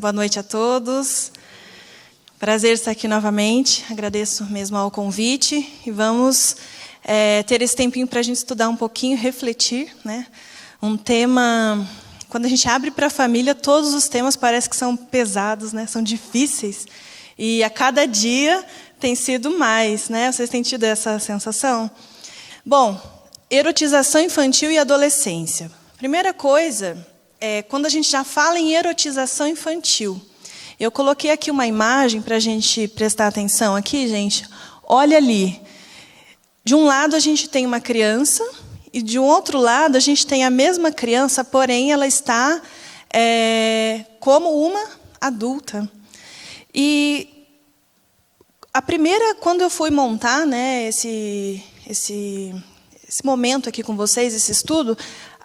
Boa noite a todos. Prazer estar aqui novamente. Agradeço mesmo ao convite. E vamos ter esse tempinho para a gente estudar um pouquinho, refletir, né? Um tema... Quando a gente abre para a família, todos os temas parecem que são pesados, né? São difíceis. E a cada dia tem sido mais, né? Vocês têm tido essa sensação? Bom, erotização infantil e adolescência. Primeira coisa, quando a gente já fala em erotização infantil, eu coloquei aqui uma imagem para a gente prestar atenção aqui, gente. Olha ali. De um lado a gente tem uma criança e de um outro lado a gente tem a mesma criança, porém ela está como uma adulta. E a primeira, quando eu fui montar, né, esse momento aqui com vocês, esse estudo,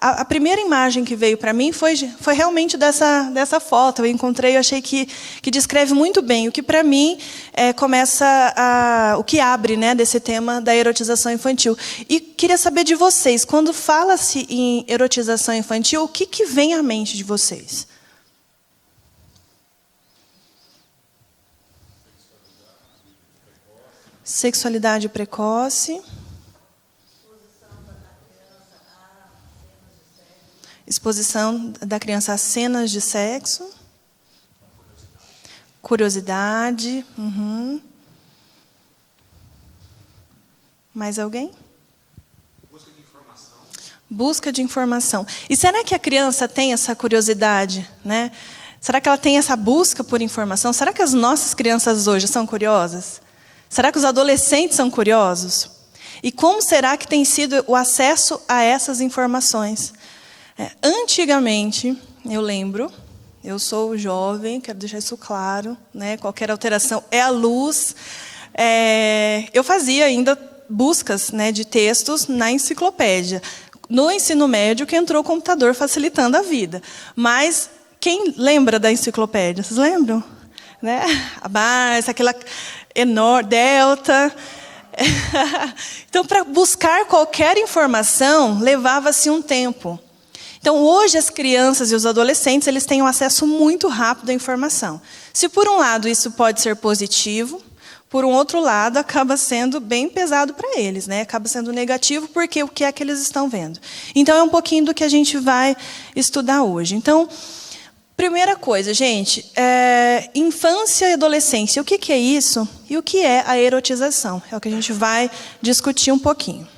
a primeira imagem que veio para mim foi realmente dessa foto. Eu encontrei, eu achei que descreve muito bem o que, para mim, o que abre, né, desse tema da erotização infantil. E queria saber de vocês, quando fala-se em erotização infantil, o que vem à mente de vocês? Sexualidade precoce. Exposição da criança a cenas de sexo. Curiosidade. Uhum. Mais alguém? Busca de informação. Busca de informação. E será que a criança tem essa curiosidade, né? Será que ela tem essa busca por informação? Será que as nossas crianças hoje são curiosas? Será que os adolescentes são curiosos? E como será que tem sido o acesso a essas informações? Antigamente, eu lembro, eu sou jovem, quero deixar isso claro, né? Qualquer alteração é a luz. Eu fazia ainda buscas, né, de textos na enciclopédia. No ensino médio que entrou o computador facilitando a vida. Mas quem lembra da enciclopédia? Vocês lembram? Né? A Barça, aquela enorme, Delta. Então, para buscar qualquer informação, levava-se um tempo. Então, hoje, as crianças e os adolescentes eles têm um acesso muito rápido à informação. Se, por um lado, isso pode ser positivo, por um outro lado, acaba sendo bem pesado para eles, né? Acaba sendo negativo, porque o que é que eles estão vendo? Então, é um pouquinho do que a gente vai estudar hoje. Então, primeira coisa, gente, infância e adolescência. O que é isso? E o que é a erotização? É o que a gente vai discutir um pouquinho.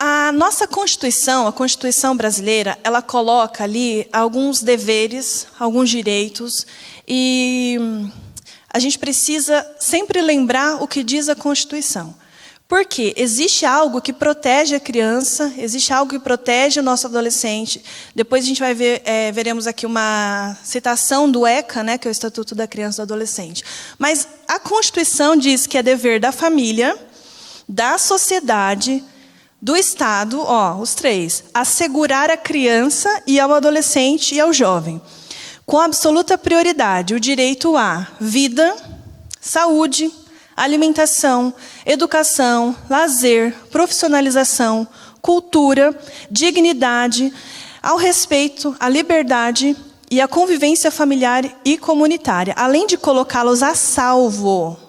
A nossa Constituição, a Constituição brasileira, ela coloca ali alguns deveres, alguns direitos, e a gente precisa sempre lembrar o que diz a Constituição. Porque existe algo que protege a criança, existe algo que protege o nosso adolescente. Depois a gente vai ver, veremos aqui uma citação do ECA, né, que é o Estatuto da Criança e do Adolescente. Mas a Constituição diz que é dever da família, da sociedade, do Estado, os três, assegurar à criança e ao adolescente e ao jovem, com absoluta prioridade, o direito à vida, saúde, alimentação, educação, lazer, profissionalização, cultura, dignidade, ao respeito, à liberdade e à convivência familiar e comunitária, além de colocá-los a salvo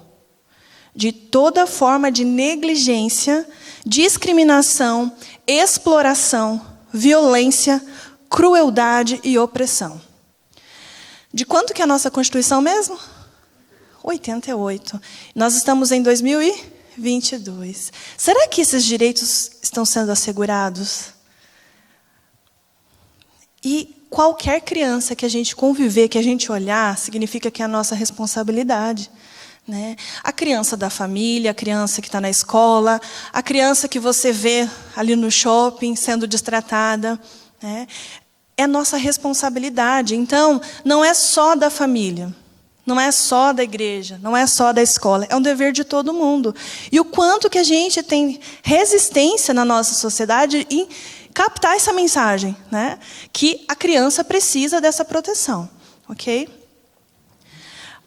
de toda forma de negligência, discriminação, exploração, violência, crueldade e opressão. De quanto que é a nossa Constituição mesmo? 88. Nós estamos em 2022. Será que esses direitos estão sendo assegurados? E qualquer criança que a gente conviver, que a gente olhar, significa que é a nossa responsabilidade. Né? A criança da família, a criança que está na escola, a criança que você vê ali no shopping sendo destratada, né? É nossa responsabilidade. Então, não é só da família, não é só da igreja, não é só da escola, é um dever de todo mundo. E o quanto que a gente tem resistência na nossa sociedade em captar essa mensagem, né? Que a criança precisa dessa proteção, ok?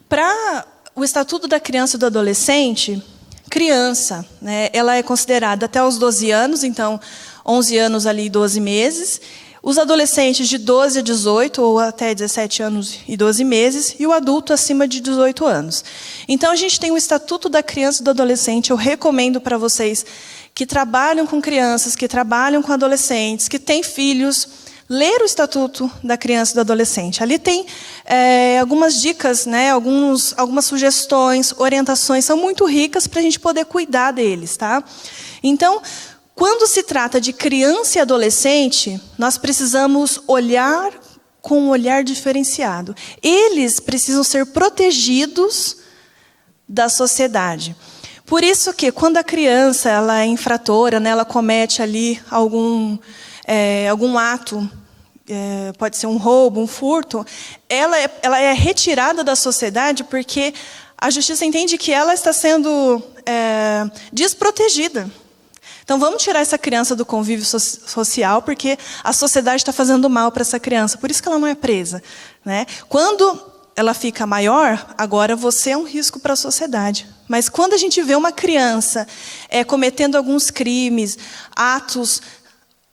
Para o Estatuto da Criança e do Adolescente, criança, né, ela é considerada até os 12 anos, então 11 anos ali e 12 meses. os adolescentes de 12 a 18, ou até 17 anos e 12 meses, e o adulto acima de 18 anos. Então, a gente tem o Estatuto da Criança e do Adolescente. Eu recomendo para vocês que trabalham com crianças, que trabalham com adolescentes, que têm filhos, ler o Estatuto da Criança e do Adolescente. Ali tem algumas dicas, né, algumas sugestões, orientações, são muito ricas para a gente poder cuidar deles. Tá? Então, quando se trata de criança e adolescente, nós precisamos olhar com um olhar diferenciado. Eles precisam ser protegidos da sociedade. Por isso que, quando a criança ela é infratora, né, ela comete ali algum ato, pode ser um roubo, um furto, ela é retirada da sociedade porque a justiça entende que ela está sendo desprotegida. Então, vamos tirar essa criança do convívio social, porque a sociedade está fazendo mal para essa criança. Por isso que ela não é presa. Né? Quando ela fica maior, agora você é um risco para a sociedade. Mas quando a gente vê uma criança cometendo alguns crimes, atos,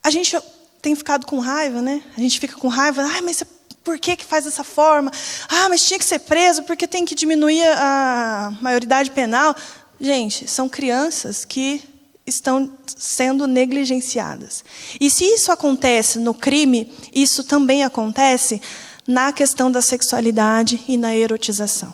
a gente tem ficado com raiva, né? A gente fica com raiva. Mas por que faz dessa forma? Mas tinha que ser preso porque tem que diminuir a maioridade penal. Gente, são crianças que estão sendo negligenciadas. E se isso acontece no crime, isso também acontece na questão da sexualidade e na erotização.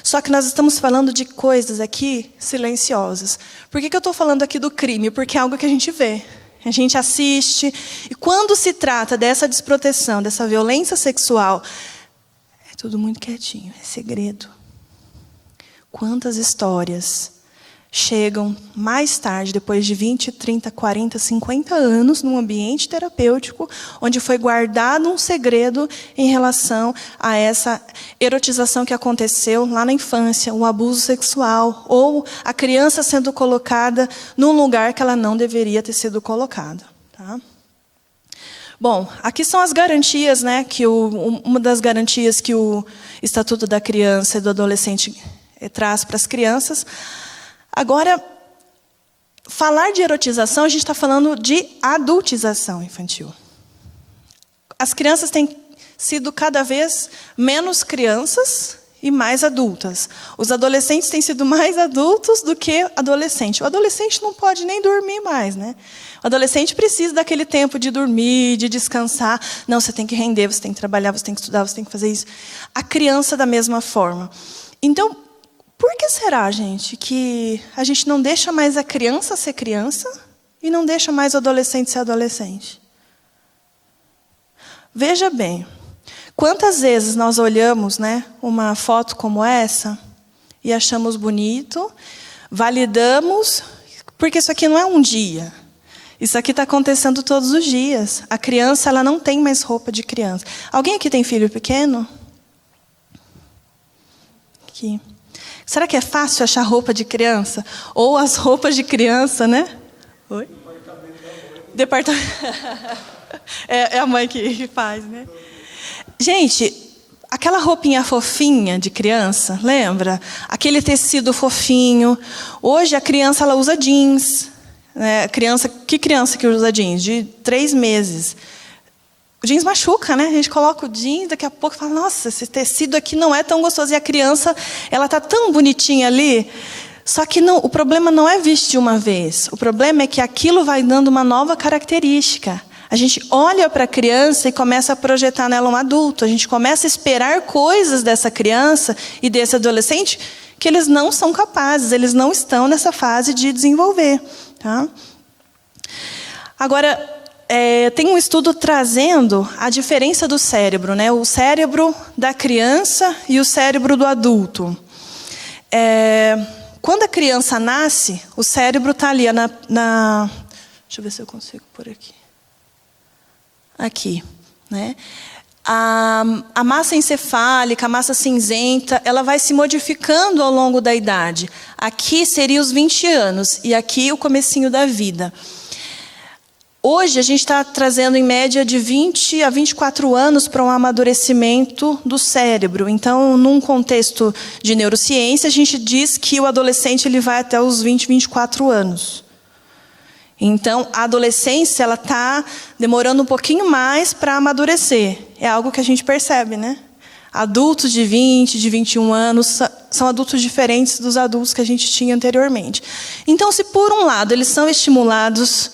Só que nós estamos falando de coisas aqui silenciosas. Por que eu estou falando aqui do crime? Porque é algo que a gente vê, a gente assiste. E quando se trata dessa desproteção, dessa violência sexual, é tudo muito quietinho, é segredo. Quantas histórias chegam mais tarde, depois de 20, 30, 40, 50 anos, num ambiente terapêutico, onde foi guardado um segredo em relação a essa erotização que aconteceu lá na infância, um abuso sexual, ou a criança sendo colocada num lugar que ela não deveria ter sido colocada. Tá? Bom, aqui são as garantias, né, uma das garantias que o Estatuto da Criança e do Adolescente traz para as crianças. Agora, falar de erotização, a gente está falando de adultização infantil. As crianças têm sido cada vez menos crianças e mais adultas. Os adolescentes têm sido mais adultos do que adolescentes. O adolescente não pode nem dormir mais, né? O adolescente precisa daquele tempo de dormir, de descansar. Não, você tem que render, você tem que trabalhar, você tem que estudar, você tem que fazer isso. A criança da mesma forma. Então, por que será, gente, que a gente não deixa mais a criança ser criança e não deixa mais o adolescente ser adolescente? Veja bem, quantas vezes nós olhamos, né, uma foto como essa e achamos bonito, validamos, porque isso aqui não é um dia. Isso aqui está acontecendo todos os dias. A criança ela não tem mais roupa de criança. Alguém aqui tem filho pequeno? Aqui. Será que é fácil achar roupa de criança? Ou as roupas de criança, né? Oi? Departamento. É a mãe que faz, né? Gente, aquela roupinha fofinha de criança, lembra? Aquele tecido fofinho. Hoje a criança ela usa jeans. Né? Que criança que usa jeans? De 3 meses. O jeans machuca, né? A gente coloca o jeans, daqui a pouco fala, nossa, esse tecido aqui não é tão gostoso. E a criança, ela está tão bonitinha ali. Só que não, o problema não é vestir uma vez. O problema é que aquilo vai dando uma nova característica. A gente olha para a criança e começa a projetar nela um adulto. A gente começa a esperar coisas dessa criança e desse adolescente que eles não são capazes, eles não estão nessa fase de desenvolver. Tá? Agora, tem um estudo trazendo a diferença do cérebro, né? O cérebro da criança e o cérebro do adulto. Quando a criança nasce, o cérebro está ali deixa eu ver se eu consigo por aqui. Aqui, né? A massa encefálica, a massa cinzenta, ela vai se modificando ao longo da idade. Aqui seria os 20 anos e aqui o comecinho da vida. Hoje, a gente está trazendo, em média, de 20 a 24 anos para um amadurecimento do cérebro. Então, num contexto de neurociência, a gente diz que o adolescente ele vai até os 20, 24 anos. Então, a adolescência, ela está demorando um pouquinho mais para amadurecer. É algo que a gente percebe, né? Adultos de 20, de 21 anos, são adultos diferentes dos adultos que a gente tinha anteriormente. Então, se por um lado eles são estimulados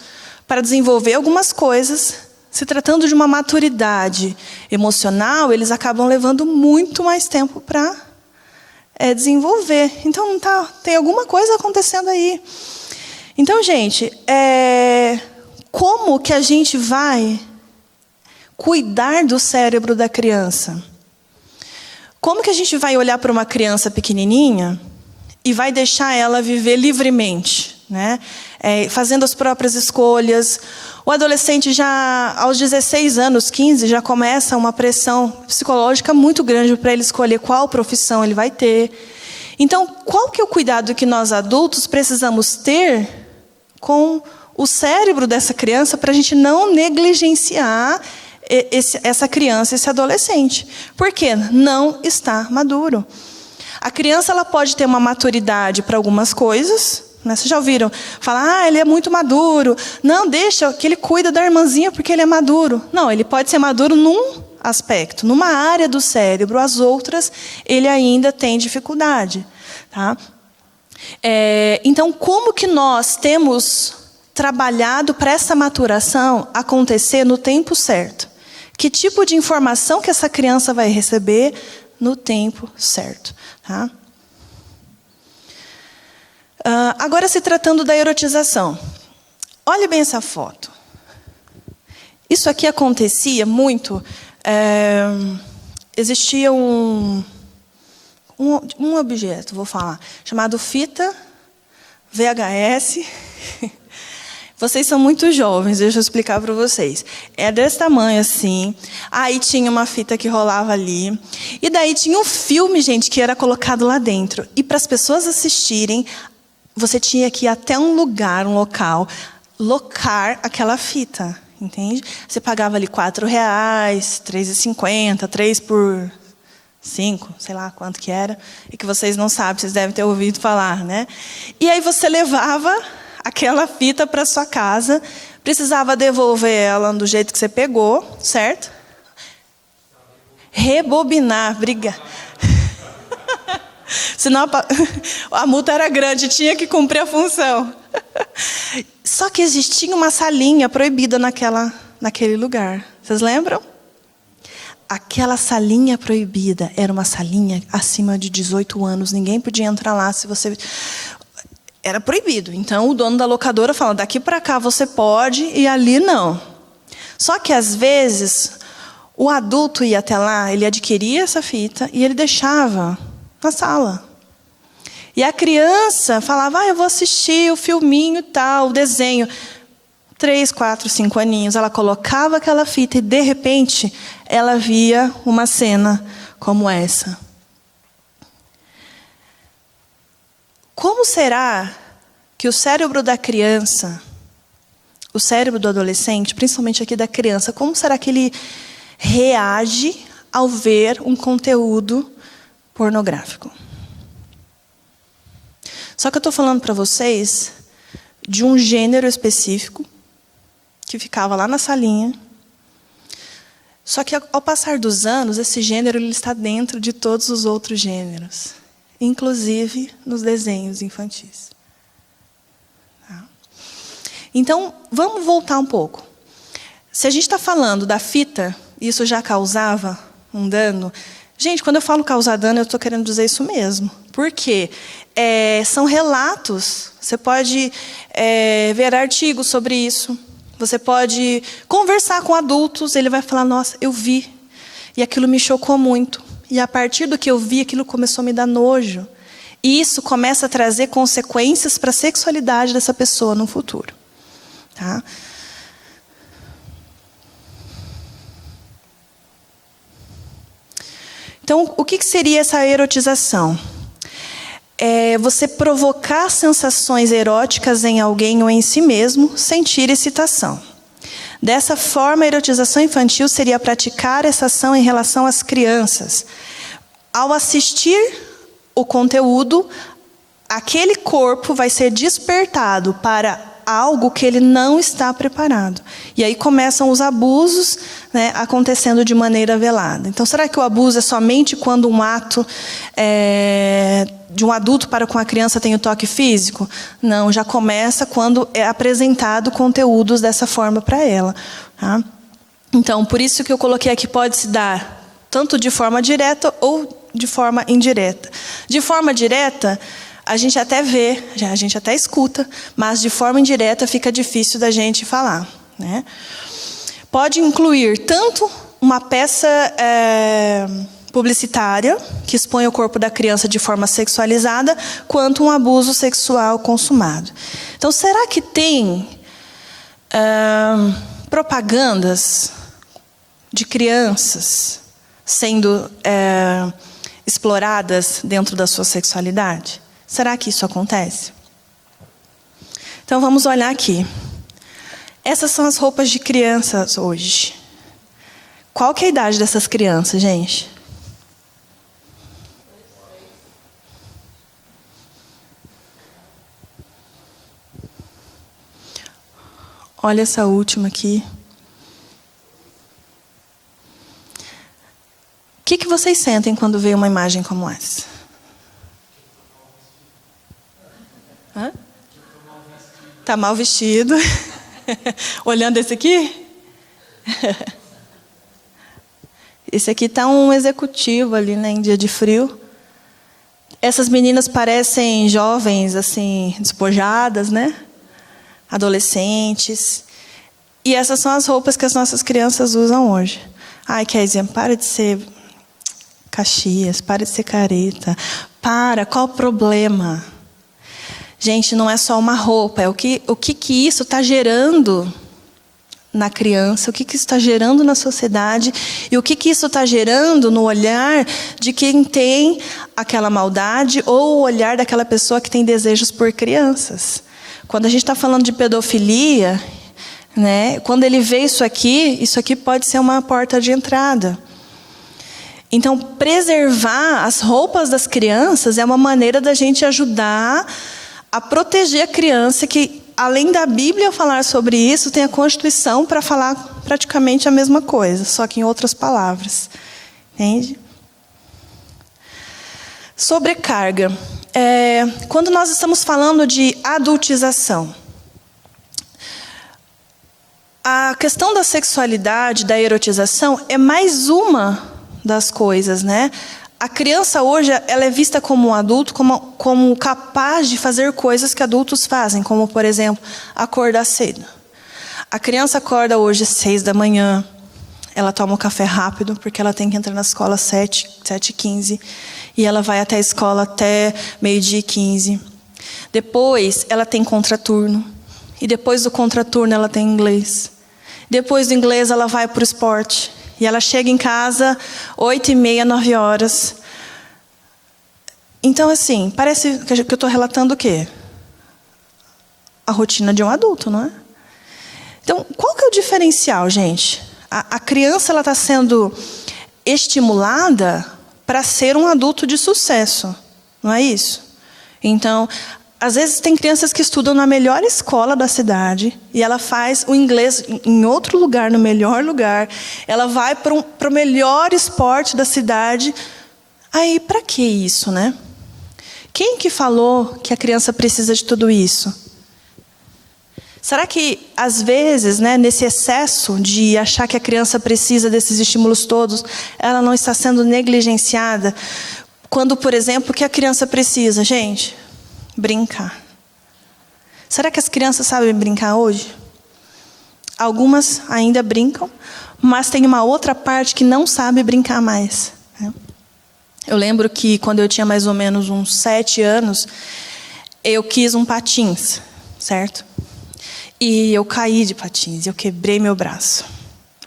para desenvolver algumas coisas, se tratando de uma maturidade emocional, eles acabam levando muito mais tempo para desenvolver. Então, tem alguma coisa acontecendo aí. Então, gente, como que a gente vai cuidar do cérebro da criança? Como que a gente vai olhar para uma criança pequenininha e vai deixar ela viver livremente, né? Fazendo as próprias escolhas? O adolescente já, aos 16 anos, 15, já começa uma pressão psicológica muito grande para ele escolher qual profissão ele vai ter. Então, qual que é o cuidado que nós adultos precisamos ter com o cérebro dessa criança para a gente não negligenciar essa criança, esse adolescente? Porque não está maduro. A criança, ela pode ter uma maturidade para algumas coisas, né? Vocês já ouviram falar, ele é muito maduro. Não, deixa que ele cuida da irmãzinha porque ele é maduro. Não, ele pode ser maduro num aspecto, numa área do cérebro. As outras, ele ainda tem dificuldade. Tá? Então, como que nós temos trabalhado para essa maturação acontecer no tempo certo? Que tipo de informação que essa criança vai receber no tempo certo? Tá? Agora, se tratando da erotização. Olhe bem essa foto. Isso aqui acontecia muito. Existia um objeto, vou falar, chamado fita VHS. Vocês são muito jovens, deixa eu explicar para vocês. É desse tamanho assim. Aí tinha uma fita que rolava ali. E daí tinha um filme, gente, que era colocado lá dentro. E para as pessoas assistirem, você tinha que ir até um lugar, um local, locar aquela fita, entende? Você pagava ali R$4, R$3,50, 3 por 5, sei lá quanto que era. E que vocês não sabem, vocês devem ter ouvido falar, né? E aí você levava aquela fita para sua casa, precisava devolver ela do jeito que você pegou, certo? Rebobinar, briga. Senão a multa era grande, tinha que cumprir a função. Só que existia uma salinha proibida naquele lugar. Vocês lembram? Aquela salinha proibida era uma salinha acima de 18 anos. Ninguém podia entrar lá se você... Era proibido. Então, o dono da locadora falou, daqui para cá você pode e ali não. Só que, às vezes, o adulto ia até lá, ele adquiria essa fita e ele deixava na sala. E a criança falava, eu vou assistir o filminho e tal, o desenho. 3, 4, 5 aninhos, ela colocava aquela fita e, de repente, ela via uma cena como essa. Como será que o cérebro da criança, o cérebro do adolescente, principalmente aqui da criança, como será que ele reage ao ver um conteúdo pornográfico? Só que eu estou falando para vocês de um gênero específico que ficava lá na salinha. Só que ao passar dos anos, esse gênero ele está dentro de todos os outros gêneros, inclusive nos desenhos infantis. Tá? Então, vamos voltar um pouco. Se a gente está falando da fita, isso já causava um dano. Gente, quando eu falo causar dano, eu estou querendo dizer isso mesmo. Por quê? São relatos. Você pode ver artigos sobre isso. Você pode conversar com adultos. Ele vai falar, nossa, eu vi. E aquilo me chocou muito. E a partir do que eu vi, aquilo começou a me dar nojo. E isso começa a trazer consequências para a sexualidade dessa pessoa no futuro. Tá? Então, o que seria essa erotização? É você provocar sensações eróticas em alguém ou em si mesmo, sentir excitação. Dessa forma, a erotização infantil seria praticar essa ação em relação às crianças. Ao assistir o conteúdo, aquele corpo vai ser despertado para algo que ele não está preparado. E aí começam os abusos, né, acontecendo de maneira velada. Então, será que o abuso é somente quando um ato de um adulto para com a criança tem o toque físico? Não, já começa quando é apresentado conteúdos dessa forma para ela. Tá? Então, por isso que eu coloquei aqui, pode se dar tanto de forma direta ou de forma indireta. De forma direta, a gente até vê, a gente até escuta, mas de forma indireta fica difícil da gente falar, né? Pode incluir tanto uma peça publicitária, que expõe o corpo da criança de forma sexualizada, quanto um abuso sexual consumado. Então, será que tem propagandas de crianças sendo exploradas dentro da sua sexualidade? Será que isso acontece? Então, vamos olhar aqui. Essas são as roupas de crianças hoje. Qual que é a idade dessas crianças, gente? Olha essa última aqui. O que vocês sentem quando veem uma imagem como essa? Hã? Tá mal vestido. Olhando esse aqui? Esse aqui tá um executivo ali, né, em dia de frio. Essas meninas parecem jovens, assim, despojadas, né? Adolescentes. E essas são as roupas que as nossas crianças usam hoje. Ai, Kézia, para de ser Caxias, para de ser careta. Qual o problema? Gente, não é só uma roupa, é o que isso está gerando na criança, o que isso está gerando na sociedade e o que isso está gerando no olhar de quem tem aquela maldade ou o olhar daquela pessoa que tem desejos por crianças. Quando a gente está falando de pedofilia, né, quando ele vê isso aqui pode ser uma porta de entrada. Então, preservar as roupas das crianças é uma maneira da gente ajudar a proteger a criança, que, além da Bíblia falar sobre isso, tem a Constituição para falar praticamente a mesma coisa, só que em outras palavras. Entende? Sobrecarga. Quando nós estamos falando de adultização, a questão da sexualidade, da erotização, é mais uma das coisas, né? A criança hoje, ela é vista como um adulto, como capaz de fazer coisas que adultos fazem, como, por exemplo, acordar cedo. A criança acorda hoje às 6 da manhã, ela toma um café rápido, porque ela tem que entrar na escola às 7h15, e ela vai até a escola até 12h15. Depois, ela tem contraturno, e depois do contraturno ela tem inglês. Depois do inglês, ela vai para o esporte. E ela chega em casa 8h30, 9h. Então, assim, parece que eu estou relatando o quê? A rotina de um adulto, não é? Então, qual que é o diferencial, gente? A criança está sendo estimulada para ser um adulto de sucesso, não é isso? Então, às vezes tem crianças que estudam na melhor escola da cidade e ela faz o inglês em outro lugar, no melhor lugar. Ela vai para o melhor esporte da cidade. Aí, para que isso, né? Quem que falou que a criança precisa de tudo isso? Será que, às vezes, né, nesse excesso de achar que a criança precisa desses estímulos todos, ela não está sendo negligenciada? Quando, por exemplo, o que a criança precisa, gente? Brincar. Será que as crianças sabem brincar hoje? Algumas ainda brincam, mas tem uma outra parte que não sabe brincar mais. Eu lembro que quando eu tinha mais ou menos uns 7 anos, eu quis um patins, certo? E eu caí de patins, eu quebrei meu braço.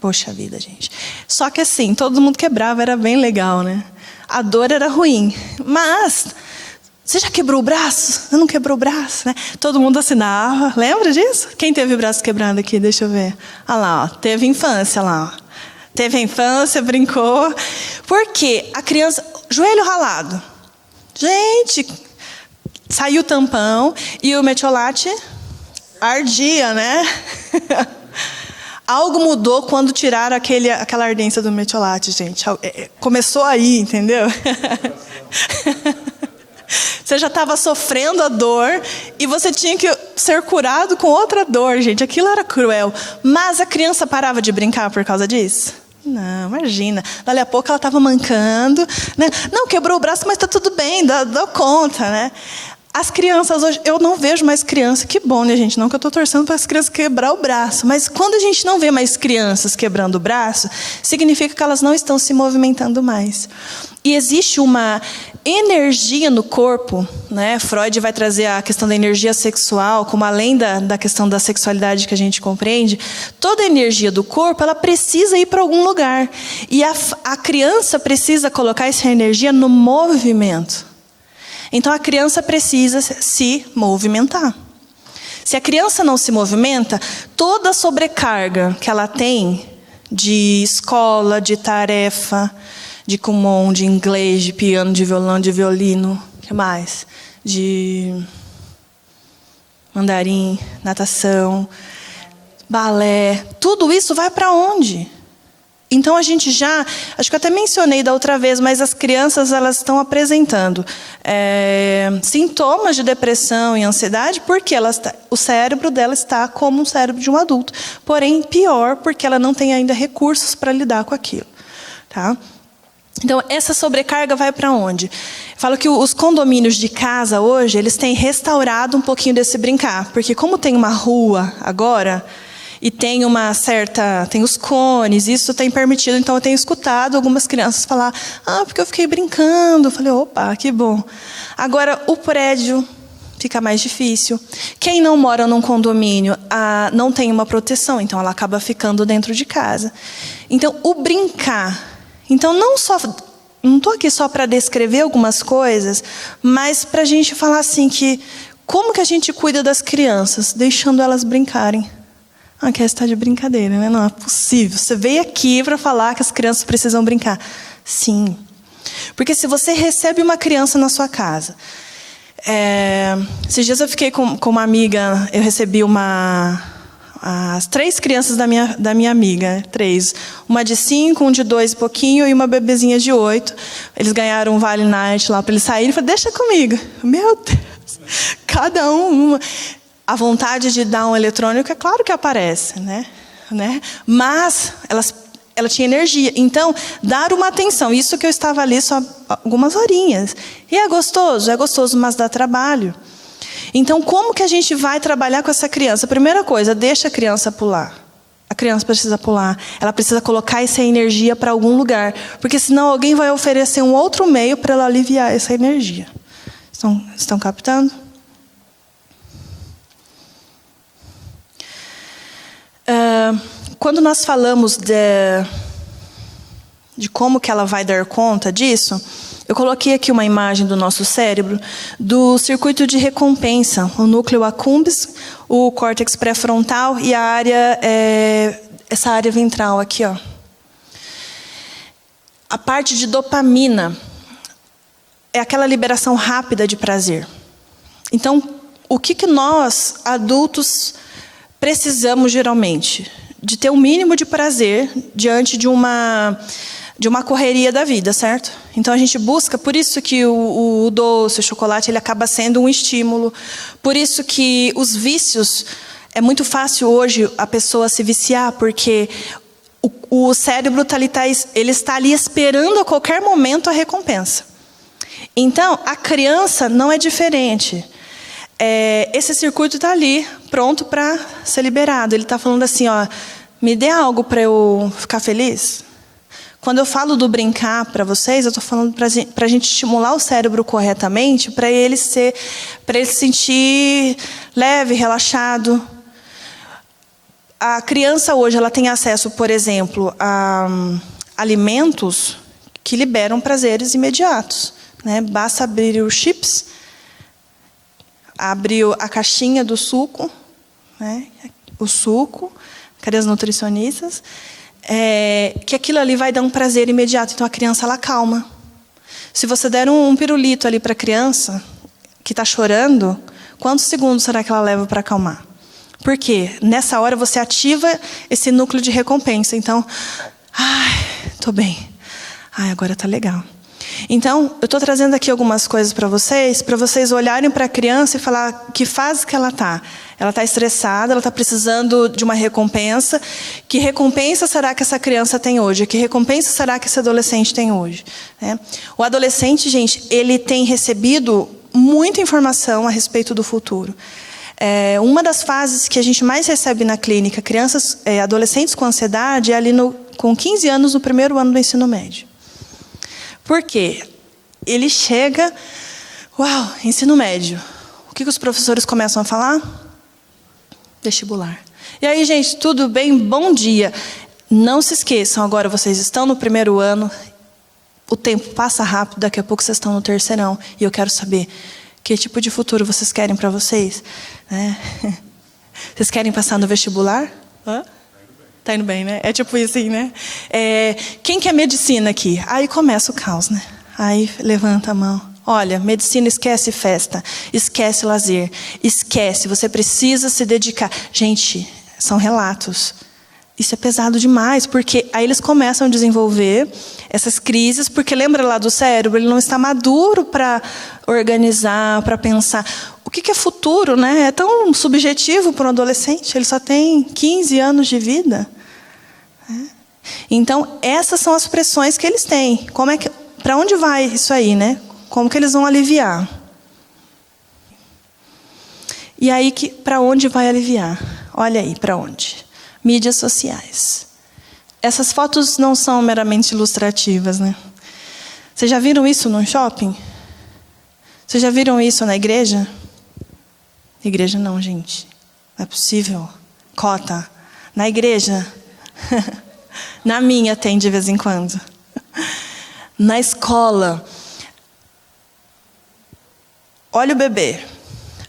Poxa vida, gente. Só que assim, todo mundo quebrava, era bem legal, né? A dor era ruim, mas... Você já quebrou o braço? Eu não quebrou o braço, né? Todo mundo assinava. Lembra disso? Quem teve o braço quebrado aqui? Deixa eu ver. Olha lá, ó. Teve infância lá. Ó. Teve a infância, brincou. Por quê? A criança... Joelho ralado. Gente, saiu o tampão e o metiolate ardia, né? Algo mudou quando tiraram aquela ardência do metiolate, gente. Começou aí, entendeu? Você já estava sofrendo a dor e você tinha que ser curado com outra dor, gente. Aquilo era cruel. Mas a criança parava de brincar por causa disso? Não, imagina. Dali a pouco ela estava mancando, né? Não, quebrou o braço, mas está tudo bem, dá conta, né? As crianças hoje, eu não vejo mais criança. Que bom, né, gente? Não que eu estou torcendo para as crianças quebrar o braço. Mas quando a gente não vê mais crianças quebrando o braço, significa que elas não estão se movimentando mais. E existe uma energia no corpo, né? Freud vai trazer a questão da energia sexual, como além da questão da sexualidade que a gente compreende, toda a energia do corpo, ela precisa ir para algum lugar. E a criança precisa colocar essa energia no movimento. Então, a criança precisa se movimentar. Se a criança não se movimenta, toda a sobrecarga que ela tem de escola, de tarefa, de Kumon, de inglês, de piano, de violão, de violino, o que mais? De mandarim, natação, balé, tudo isso vai para onde? Então a gente acho que eu até mencionei da outra vez, mas as crianças elas estão apresentando sintomas de depressão e ansiedade porque o cérebro dela está como um cérebro de um adulto, porém pior porque ela não tem ainda recursos para lidar com aquilo, tá? Então essa sobrecarga vai para onde? Eu falo que os condomínios de casa hoje eles têm restaurado um pouquinho desse brincar, porque como tem uma rua agora e tem os cones, isso tem permitido. Então eu tenho escutado algumas crianças falar, porque eu fiquei brincando. Eu falei, opa, que bom. Agora o prédio fica mais difícil. Quem não mora num condomínio não tem uma proteção, então ela acaba ficando dentro de casa. Então o brincar. Então não estou aqui só para descrever algumas coisas, mas para a gente falar assim que como que a gente cuida das crianças, deixando elas brincarem. Que está de brincadeira, né? Não é possível. Você veio aqui para falar que as crianças precisam brincar. Sim. Porque se você recebe uma criança na sua casa... esses dias eu fiquei com uma amiga, eu recebi as 3 crianças da minha amiga, 3. Uma de 5, um de 2 e pouquinho e uma bebezinha de 8. Eles ganharam um Vale Night lá para eles saírem. Eu falei, deixa comigo. Meu Deus. Cada uma... A vontade de dar um eletrônico, é claro que aparece, né? Mas ela tinha energia. Então, dar uma atenção. Isso que eu estava ali só algumas horinhas. E é gostoso, mas dá trabalho. Então, como que a gente vai trabalhar com essa criança? Primeira coisa, deixa a criança pular. A criança precisa pular. Ela precisa colocar essa energia para algum lugar. Porque senão alguém vai oferecer um outro meio para ela aliviar essa energia. Estão captando? Quando nós falamos de como que ela vai dar conta disso, eu coloquei aqui uma imagem do nosso cérebro, do circuito de recompensa, o núcleo accumbens, o córtex pré-frontal e essa área ventral aqui, ó. A parte de dopamina é aquela liberação rápida de prazer. Então, o que nós, adultos, precisamos geralmente? De ter um mínimo de prazer diante de uma correria da vida, certo? Então a gente busca, por isso que o doce, o chocolate, ele acaba sendo um estímulo. Por isso que os vícios, é muito fácil hoje a pessoa se viciar, porque o cérebro ele está ali esperando a qualquer momento a recompensa. Então, a criança não é diferente. Esse circuito está ali, pronto para ser liberado. Ele está falando assim, me dê algo para eu ficar feliz. Quando eu falo do brincar para vocês, eu estou falando para a gente estimular o cérebro corretamente, para ele se sentir leve, relaxado. A criança hoje ela tem acesso, por exemplo, a alimentos que liberam prazeres imediatos, né? Basta abrir os chips, abre a caixinha do suco, né? O suco, cadê as nutricionistas? Que aquilo ali vai dar um prazer imediato. Então a criança ela calma. Se você der um pirulito ali para a criança que está chorando, quantos segundos será que ela leva para acalmar? Por quê? Nessa hora você ativa esse núcleo de recompensa. Então, tô bem. Agora tá legal. Então, eu estou trazendo aqui algumas coisas para vocês olharem para a criança e falar que fase que ela está. Ela está estressada, ela está precisando de uma recompensa. Que recompensa será que essa criança tem hoje? Que recompensa será que esse adolescente tem hoje? O adolescente, gente, ele tem recebido muita informação a respeito do futuro. Uma das fases que a gente mais recebe na clínica, adolescentes com ansiedade, é ali com 15 anos, no primeiro ano do ensino médio. Por quê? Ele chega, ensino médio. O que os professores começam a falar? Vestibular. E aí, gente, tudo bem? Bom dia. Não se esqueçam, agora vocês estão no primeiro ano, o tempo passa rápido, daqui a pouco vocês estão no terceirão. E eu quero saber, que tipo de futuro vocês querem para vocês? Vocês querem passar no vestibular? Tá indo bem, né? É tipo isso assim, né? Quem quer medicina aqui? Aí começa o caos, né? Aí levanta a mão. Olha, medicina esquece festa, esquece lazer, esquece, você precisa se dedicar. Gente, são relatos. Isso é pesado demais, porque aí eles começam a desenvolver essas crises, porque lembra lá do cérebro, ele não está maduro para organizar, para pensar. O que é futuro, né? É tão subjetivo para um adolescente, ele só tem 15 anos de vida. Então, essas são as pressões que eles têm. Para onde vai isso aí, né? Como que eles vão aliviar? E aí, para onde vai aliviar? Olha aí, para onde? Mídias sociais. Essas fotos não são meramente ilustrativas, né? Vocês já viram isso num shopping? Vocês já viram isso na igreja? Igreja não, gente. Não é possível. Cota. Na igreja. Na minha tem de vez em quando. Na escola. Olha o bebê.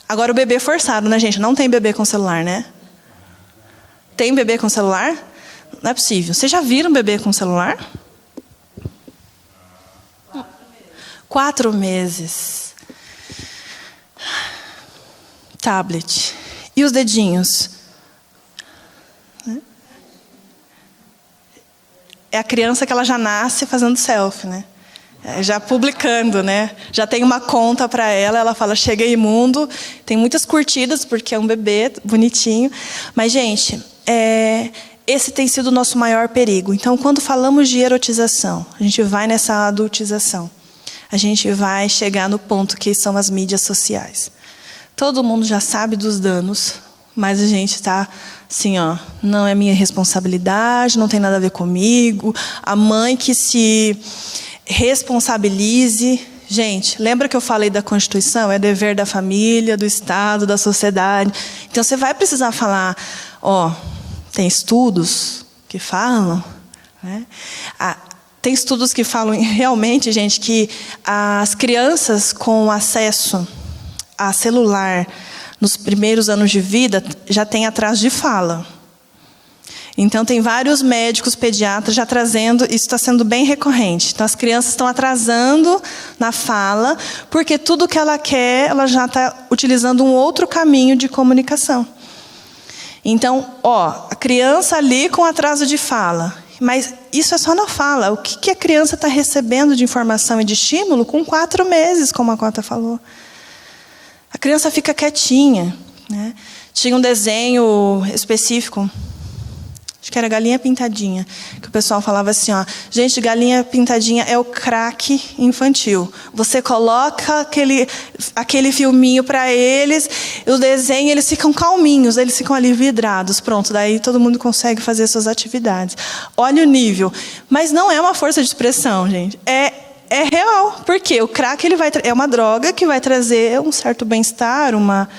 Agora o bebê forçado, né, gente? Não tem bebê com celular, né? Tem bebê com celular? Não é possível. Vocês já viram bebê com celular? 4 meses. Tablet. E os dedinhos? É a criança que ela já nasce fazendo selfie, né? Já publicando, né? Já tem uma conta para ela, ela fala, chega imundo. Tem muitas curtidas, porque é um bebê bonitinho. Mas, gente, esse tem sido o nosso maior perigo. Então, quando falamos de erotização, a gente vai nessa adultização. A gente vai chegar no ponto que são as mídias sociais. Todo mundo já sabe dos danos, mas a gente está assim, não é minha responsabilidade, não tem nada a ver comigo. A mãe que se responsabilize. Gente, lembra que eu falei da Constituição? É dever da família, do Estado, da sociedade. Então, você vai precisar falar, tem estudos que falam, né? Tem estudos que falam realmente, gente, que as crianças com acesso a celular nos primeiros anos de vida já têm atraso de fala. Então, tem vários médicos, pediatras já trazendo, isso está sendo bem recorrente. Então, as crianças estão atrasando na fala, porque tudo que ela quer, ela já está utilizando um outro caminho de comunicação. Então, a criança ali com atraso de fala. Mas isso é só na fala. O que a criança está recebendo de informação e de estímulo com 4 meses, como a Cota falou? A criança fica quietinha, né? Tinha um desenho específico, acho que era Galinha Pintadinha, que o pessoal falava assim, gente, Galinha Pintadinha é o crack infantil. Você coloca aquele filminho para eles, o desenho, eles ficam calminhos, eles ficam ali vidrados, pronto, daí todo mundo consegue fazer suas atividades. Olha o nível. Mas não é uma força de expressão, gente. É real, porque o crack é uma droga que vai trazer um certo bem-estar, uma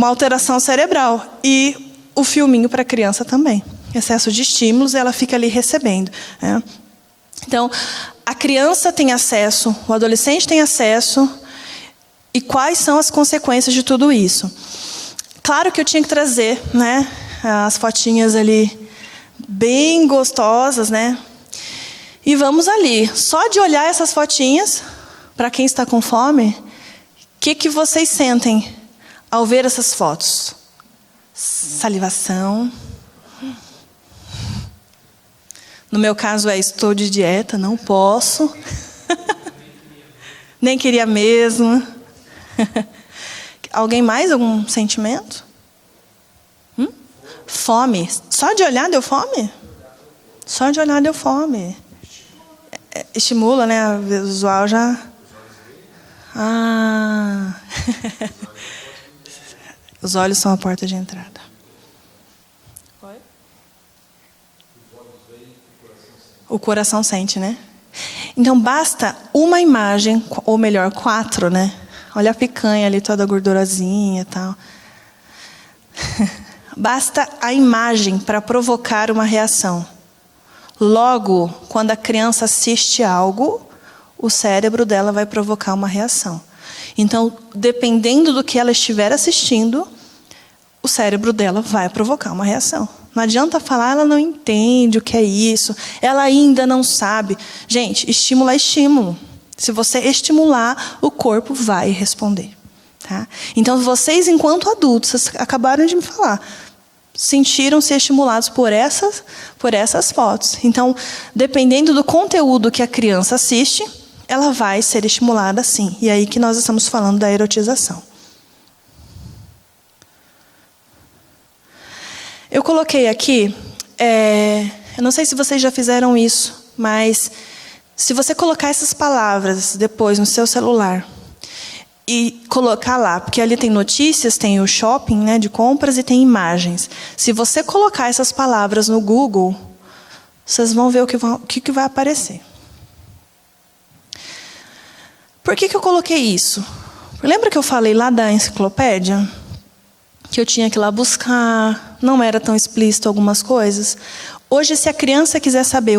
alteração cerebral. E o filminho para a criança também. Excesso de estímulos, ela fica ali recebendo, né? Então, a criança tem acesso, o adolescente tem acesso, e quais são as consequências de tudo isso? Claro que eu tinha que trazer, né, as fotinhas ali bem gostosas, né? E vamos ali, só de olhar essas fotinhas, para quem está com fome, o que vocês sentem ao ver essas fotos? salivação. No meu caso estou de dieta, não posso. Nem queria mesmo. Alguém mais? Algum sentimento? Fome. Só de olhar deu fome? Só de olhar deu fome. Estimula, né? A visual já... Os olhos são a porta de entrada. O coração sente, né? Então, basta uma imagem, ou melhor, 4, né? Olha a picanha ali, toda gordurosinha e tal. Basta a imagem para provocar uma reação. Logo, quando a criança assiste algo, o cérebro dela vai provocar uma reação. Então, dependendo do que ela estiver assistindo, o cérebro dela vai provocar uma reação. Não adianta falar, ela não entende o que é isso, ela ainda não sabe. Gente, estímulo é estímulo. Se você estimular, o corpo vai responder. Tá? Então, vocês, enquanto adultos, vocês acabaram de me falar, sentiram-se estimulados por essas fotos. Então, dependendo do conteúdo que a criança assiste, ela vai ser estimulada sim. E é aí que nós estamos falando da erotização. Eu coloquei aqui, eu não sei se vocês já fizeram isso, mas se você colocar essas palavras depois no seu celular e colocar lá, porque ali tem notícias, tem o shopping, né, de compras e tem imagens. Se você colocar essas palavras no Google, vocês vão ver o que vai aparecer. Por que eu coloquei isso? Lembra que eu falei lá da enciclopédia? Que eu tinha que ir lá buscar, não era tão explícito algumas coisas. Hoje, se a criança quiser saber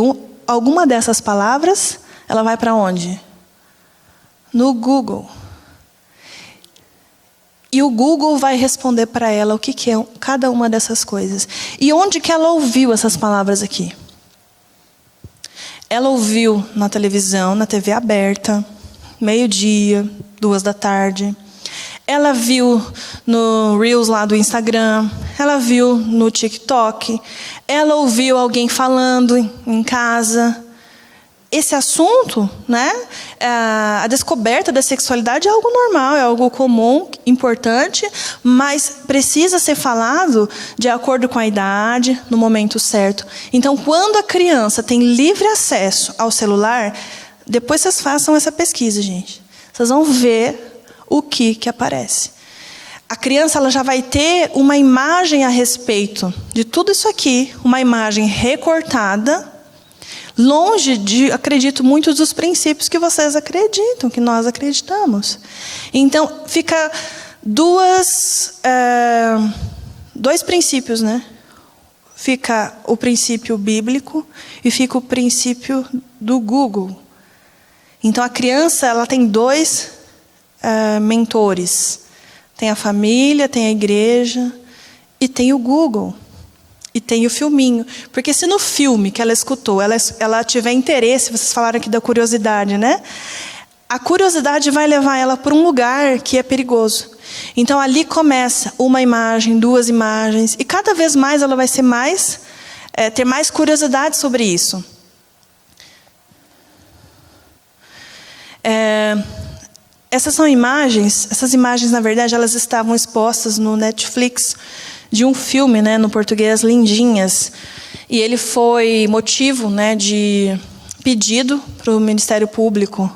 alguma dessas palavras, ela vai para onde? No Google. E o Google vai responder para ela o que é cada uma dessas coisas. E onde que ela ouviu essas palavras aqui? Ela ouviu na televisão, na TV aberta, 12:00, 14:00. Ela viu no Reels lá do Instagram, ela viu no TikTok, ela ouviu alguém falando em casa. Esse assunto, né, a descoberta da sexualidade é algo normal, é algo comum, importante, mas precisa ser falado de acordo com a idade, no momento certo. Então, quando a criança tem livre acesso ao celular, depois vocês façam essa pesquisa, gente. Vocês vão ver o que aparece. A criança ela já vai ter uma imagem a respeito de tudo isso aqui, uma imagem recortada, longe de, acredito, muitos dos princípios que vocês acreditam, que nós acreditamos. Então, fica dois princípios, né? Fica o princípio bíblico e fica o princípio do Google. Então, a criança ela tem dois mentores. Tem a família, tem a igreja e tem o Google. E tem o filminho. Porque se no filme que ela escutou, ela tiver interesse, vocês falaram aqui da curiosidade, né? A curiosidade vai levar ela para um lugar que é perigoso. Então ali começa uma imagem, 2 imagens, e cada vez mais ela vai ser ter mais curiosidade sobre isso. Essas imagens, na verdade, elas estavam expostas no Netflix de um filme, né, no português, Lindinhas. E ele foi motivo, né, de pedido para o Ministério Público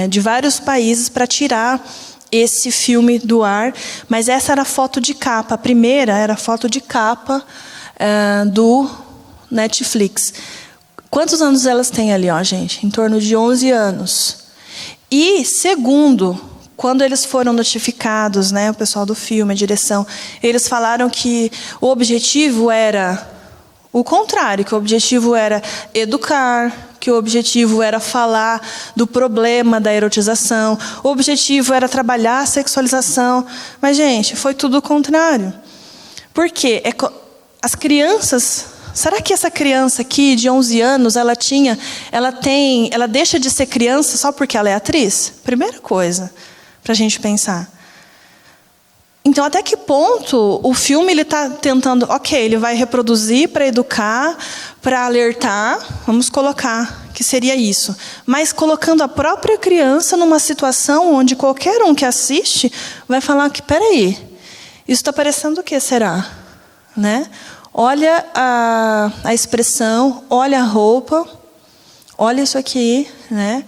de vários países para tirar esse filme do ar. Mas essa era a foto de capa. A primeira era a foto de capa do Netflix. Quantos anos elas têm ali, ó, gente? Em torno de 11 anos. E, segundo, quando eles foram notificados, né, o pessoal do filme, a direção, eles falaram que o objetivo era o contrário, que o objetivo era educar, que o objetivo era falar do problema da erotização, o objetivo era trabalhar a sexualização. Mas, gente, foi tudo o contrário. Por quê? As crianças... Será que essa criança aqui, de 11 anos, ela deixa de ser criança só porque ela é atriz? Primeira coisa para a gente pensar. Então, até que ponto o filme ele está tentando... Ok, ele vai reproduzir para educar, para alertar, vamos colocar que seria isso. Mas colocando a própria criança numa situação onde qualquer um que assiste vai falar que, peraí, isso está parecendo o que será? Né? Olha a expressão, olha a roupa, olha isso aqui. Né?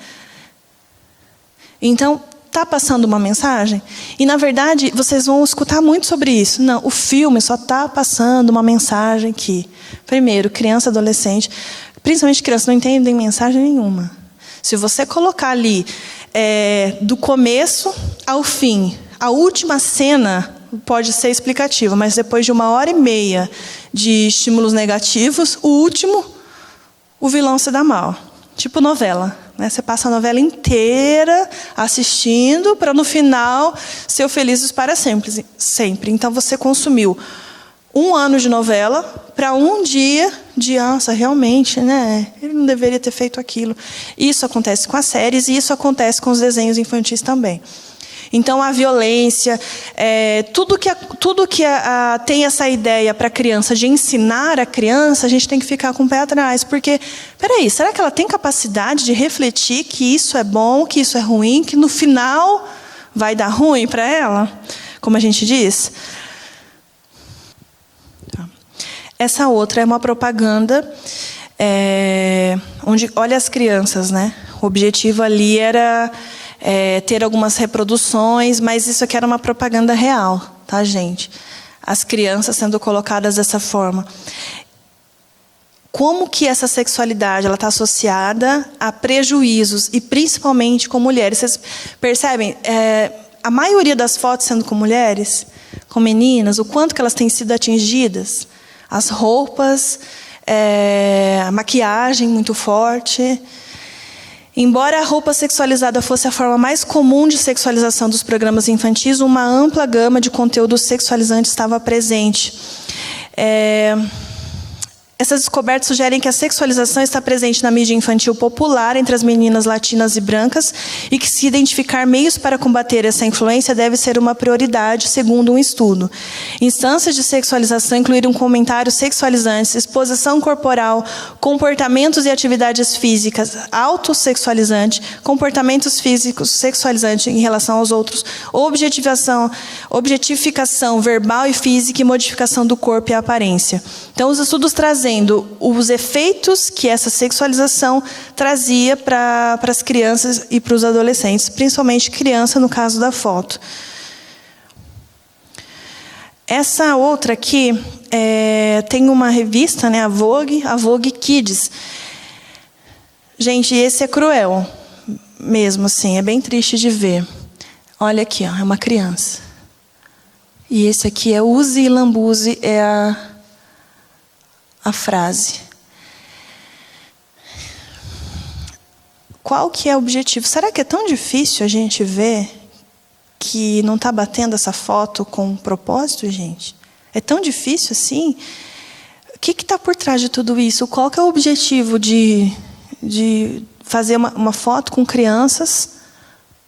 Então... está passando uma mensagem? E, na verdade, vocês vão escutar muito sobre isso. Não, o filme só está passando uma mensagem que, primeiro, criança, adolescente, principalmente criança, não entendem mensagem nenhuma. Se você colocar ali, do começo ao fim, a última cena pode ser explicativa, mas depois de 1h30 de estímulos negativos, o último, o vilão se dá mal. Tipo novela. Você passa a novela inteira assistindo para, no final, ser felizes para sempre. Então, você consumiu 1 ano de novela para 1 dia de... Nossa, realmente, né? Ele não deveria ter feito aquilo. Isso acontece com as séries e isso acontece com os desenhos infantis também. Então, a violência, tudo que tem essa ideia para a criança, de ensinar a criança, a gente tem que ficar com o pé atrás. Porque, peraí, será que ela tem capacidade de refletir que isso é bom, que isso é ruim, que no final vai dar ruim para ela? Como a gente diz? Essa outra é uma propaganda onde, olha as crianças, né? O objetivo ali era... ter algumas reproduções, mas isso aqui era uma propaganda real, tá, gente? As crianças sendo colocadas dessa forma. Como que essa sexualidade ela está associada a prejuízos, e principalmente com mulheres? Vocês percebem? A maioria das fotos sendo com mulheres, com meninas, o quanto que elas têm sido atingidas? As roupas, a maquiagem muito forte... Embora a roupa sexualizada fosse a forma mais comum de sexualização dos programas infantis, uma ampla gama de conteúdos sexualizantes estava presente. Essas descobertas sugerem que a sexualização está presente na mídia infantil popular entre as meninas latinas e brancas e que se identificar meios para combater essa influência deve ser uma prioridade, segundo um estudo. Instâncias de sexualização incluíram comentários sexualizantes, exposição corporal, comportamentos e atividades físicas autossexualizantes, comportamentos físicos sexualizantes em relação aos outros, objetificação verbal e física e modificação do corpo e a aparência. Então, os estudos trazendo os efeitos que essa sexualização trazia para as crianças e para os adolescentes, principalmente criança, no caso da foto. Essa outra aqui, tem uma revista, né, a Vogue Kids. Gente, esse é cruel, mesmo assim, é bem triste de ver. Olha aqui, ó, é uma criança. E esse aqui é use e lambuze, é a frase. Qual que é o objetivo? Será que é tão difícil a gente ver que não está batendo essa foto com um propósito, gente? É tão difícil assim? O que está por trás de tudo isso? Qual que é o objetivo de fazer uma foto com crianças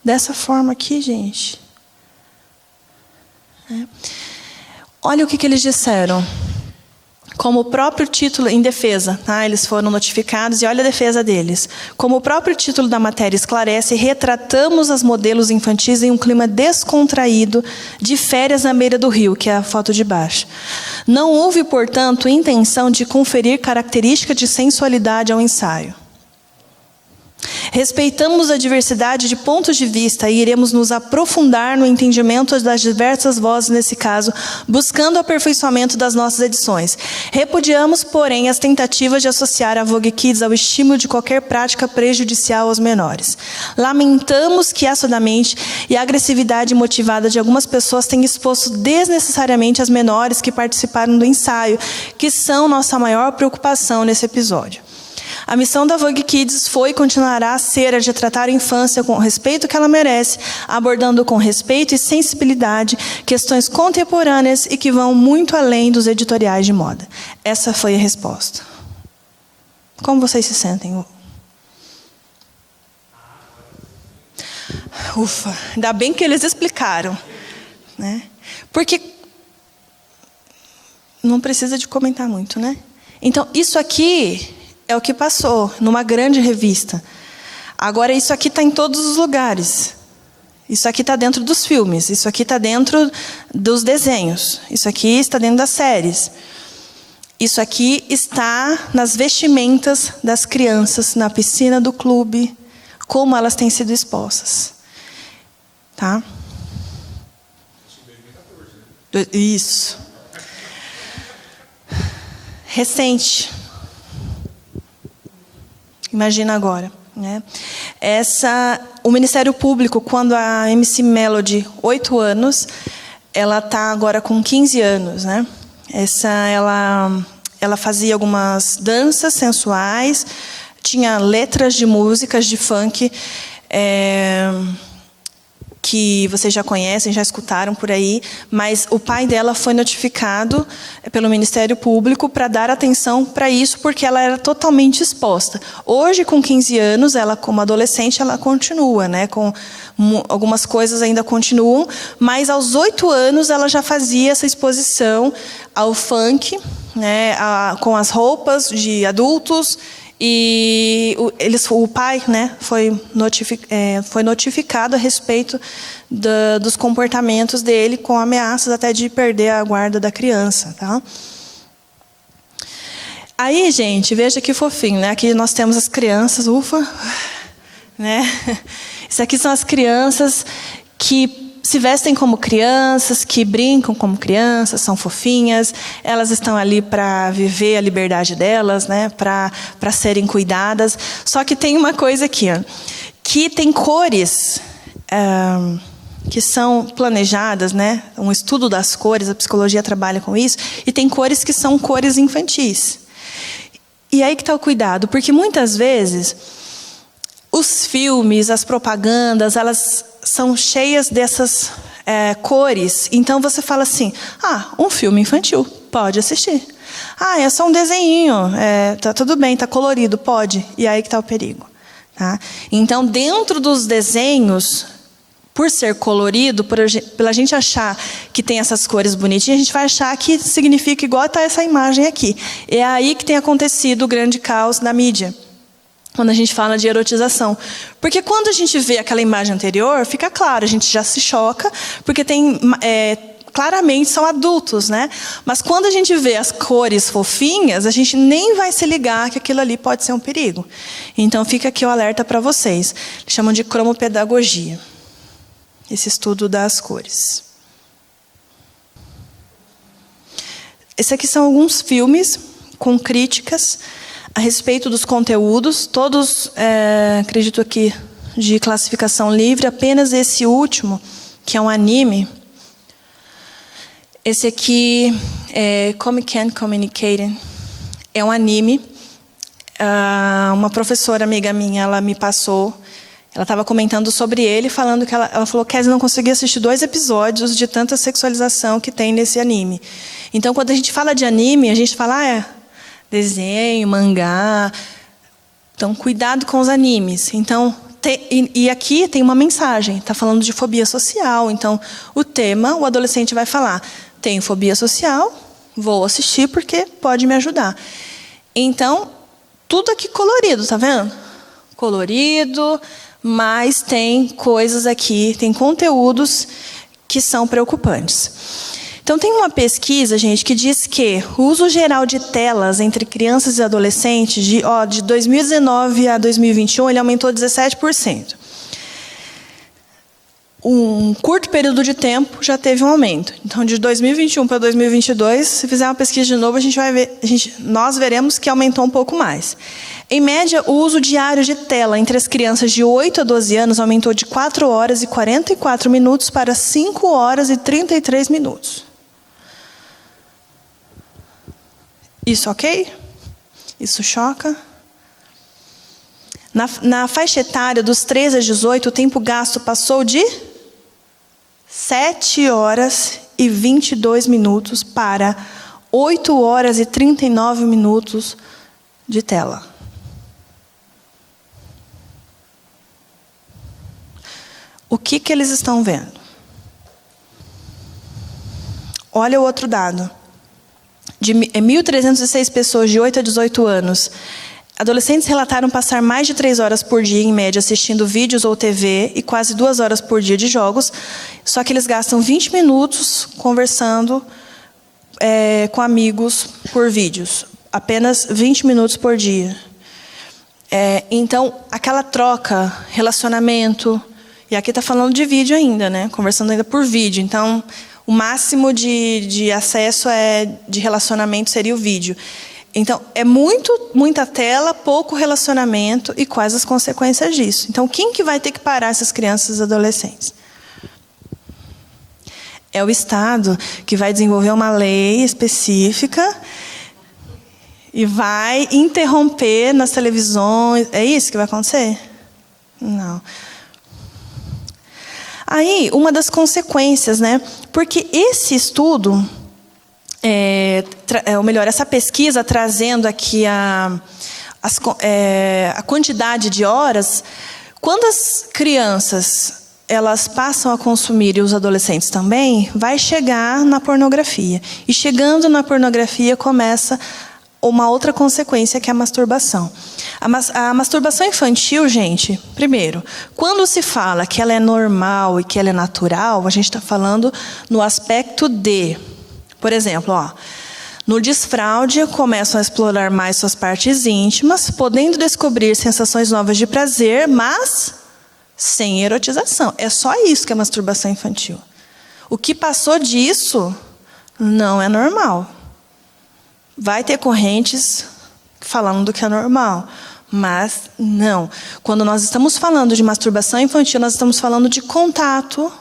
dessa forma aqui, gente? Olha o que eles disseram. Como o próprio título, em defesa, tá? Eles foram notificados e olha a defesa deles. Como o próprio título da matéria esclarece, retratamos as modelos infantis em um clima descontraído de férias na beira do rio, que é a foto de baixo. Não houve, portanto, intenção de conferir características de sensualidade ao ensaio. Respeitamos a diversidade de pontos de vista e iremos nos aprofundar no entendimento das diversas vozes nesse caso, buscando o aperfeiçoamento das nossas edições. Repudiamos, porém, as tentativas de associar a Vogue Kids ao estímulo de qualquer prática prejudicial aos menores. Lamentamos que a sodamente e a agressividade motivada de algumas pessoas tenham exposto desnecessariamente as menores que participaram do ensaio, que são nossa maior preocupação nesse episódio. A missão da Vogue Kids foi e continuará a ser a de tratar a infância com o respeito que ela merece, abordando com respeito e sensibilidade questões contemporâneas e que vão muito além dos editoriais de moda. Essa foi a resposta. Como vocês se sentem? Ufa, ainda bem que eles explicaram, né? Porque não precisa de comentar muito, né? Então, isso aqui é o que passou numa grande revista. Agora, isso aqui está em todos os lugares. Isso aqui está dentro dos filmes. Isso aqui está dentro dos desenhos. Isso aqui está dentro das séries. Isso aqui está nas vestimentas das crianças, na piscina do clube, como elas têm sido expostas. Tá? Isso. Recente. Imagina agora, né? O Ministério Público, quando a MC Melody, 8 anos, ela está agora com 15 anos, né? Ela fazia algumas danças sensuais, tinha letras de músicas de funk, que vocês já conhecem, já escutaram por aí, mas o pai dela foi notificado pelo Ministério Público para dar atenção para isso, porque ela era totalmente exposta. Hoje, com 15 anos, ela, como adolescente, ela continua, né? Com algumas coisas ainda continuam, mas aos 8 anos ela já fazia essa exposição ao funk, né? Com as roupas de adultos. E o pai, né, foi notificado a respeito dos comportamentos dele, com ameaças até de perder a guarda da criança. Tá? Aí, gente, veja que fofinho, né? Aqui nós temos as crianças, ufa, né? Isso aqui são as crianças que se vestem como crianças, que brincam como crianças, são fofinhas, elas estão ali para viver a liberdade delas, né? Para serem cuidadas. Só que tem uma coisa aqui, ó, que tem cores que são planejadas, né? Um estudo das cores, a psicologia trabalha com isso, e tem cores que são cores infantis. E aí que está o cuidado, porque muitas vezes os filmes, as propagandas, elas são cheias dessas cores. Então você fala assim, um filme infantil, pode assistir. É só um desenho, tá tudo bem, tá colorido, pode. E aí que está o perigo. Tá? Então, dentro dos desenhos, por ser colorido, pela gente achar que tem essas cores bonitinhas, a gente vai achar que significa igual está essa imagem aqui. É aí que tem acontecido o grande caos na mídia, quando a gente fala de erotização. Porque quando a gente vê aquela imagem anterior, fica claro, a gente já se choca, porque claramente são adultos, né? Mas quando a gente vê as cores fofinhas, a gente nem vai se ligar que aquilo ali pode ser um perigo. Então fica aqui o alerta para vocês. Eles chamam de cromopedagogia, esse estudo das cores. Esses aqui são alguns filmes com críticas a respeito dos conteúdos, todos, acredito aqui, de classificação livre, apenas esse último, que é um anime. Esse aqui é Comic Can't Communicate, é um anime. Uma professora amiga minha, ela me passou, ela estava comentando sobre ele, falando que ela falou que não conseguia assistir 2 episódios de tanta sexualização que tem nesse anime. Então, quando a gente fala de anime, a gente fala, desenho, mangá. Então, cuidado com os animes. Então, e aqui tem uma mensagem, está falando de fobia social. Então, o tema, o adolescente vai falar, tenho fobia social, vou assistir porque pode me ajudar. Então, tudo aqui colorido, tá vendo? Colorido, mas tem coisas aqui, tem conteúdos que são preocupantes. Então, tem uma pesquisa, gente, que diz que o uso geral de telas entre crianças e adolescentes, de 2019 a 2021, ele aumentou 17%. Um curto período de tempo já teve um aumento. Então, de 2021 para 2022, se fizer uma pesquisa de novo, nós veremos que aumentou um pouco mais. Em média, o uso diário de tela entre as crianças de 8 a 12 anos aumentou de 4 horas e 44 minutos para 5 horas e 33 minutos. Isso ok? Isso choca? Na faixa etária dos 13 a 18, o tempo gasto passou de 7 horas e 22 minutos para 8 horas e 39 minutos de tela. O que eles estão vendo? Olha o outro dado. De 1.306 pessoas de 8 a 18 anos, adolescentes relataram passar mais de 3 horas por dia, em média, assistindo vídeos ou TV, e quase 2 horas por dia de jogos, só que eles gastam 20 minutos conversando com amigos por vídeos. Apenas 20 minutos por dia. Então, aquela troca, relacionamento, e aqui está falando de vídeo ainda, né? Conversando ainda por vídeo. Então, o máximo de acesso de relacionamento seria o vídeo. Então, é muita tela, pouco relacionamento, e quais as consequências disso. Então, quem que vai ter que parar essas crianças e adolescentes? É o Estado que vai desenvolver uma lei específica e vai interromper nas televisões. É isso que vai acontecer? Não. Aí, uma das consequências, né? Porque esse estudo, ou melhor, essa pesquisa trazendo aqui a quantidade de horas, quando as crianças elas passam a consumir, e os adolescentes também, vai chegar na pornografia. E chegando na pornografia começa uma outra consequência, que é a masturbação. A masturbação infantil, gente, primeiro, quando se fala que ela é normal e que ela é natural, a gente está falando no aspecto de, por exemplo, no desfraude, começam a explorar mais suas partes íntimas, podendo descobrir sensações novas de prazer, mas sem erotização. É só isso que é masturbação infantil. O que passou disso não é normal. Vai ter correntes falando do que é normal, mas não. Quando nós estamos falando de masturbação infantil, nós estamos falando de contato,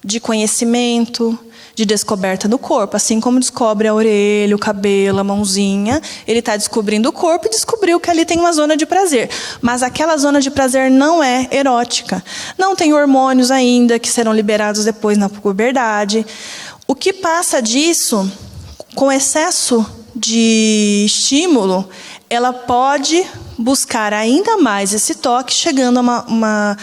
de conhecimento, de descoberta do corpo. Assim como descobre a orelha, o cabelo, a mãozinha, ele está descobrindo o corpo e descobriu que ali tem uma zona de prazer. Mas aquela zona de prazer não é erótica. Não tem hormônios ainda, que serão liberados depois na puberdade. O que passa disso, com excesso de estímulo, ela pode buscar ainda mais esse toque, chegando a uma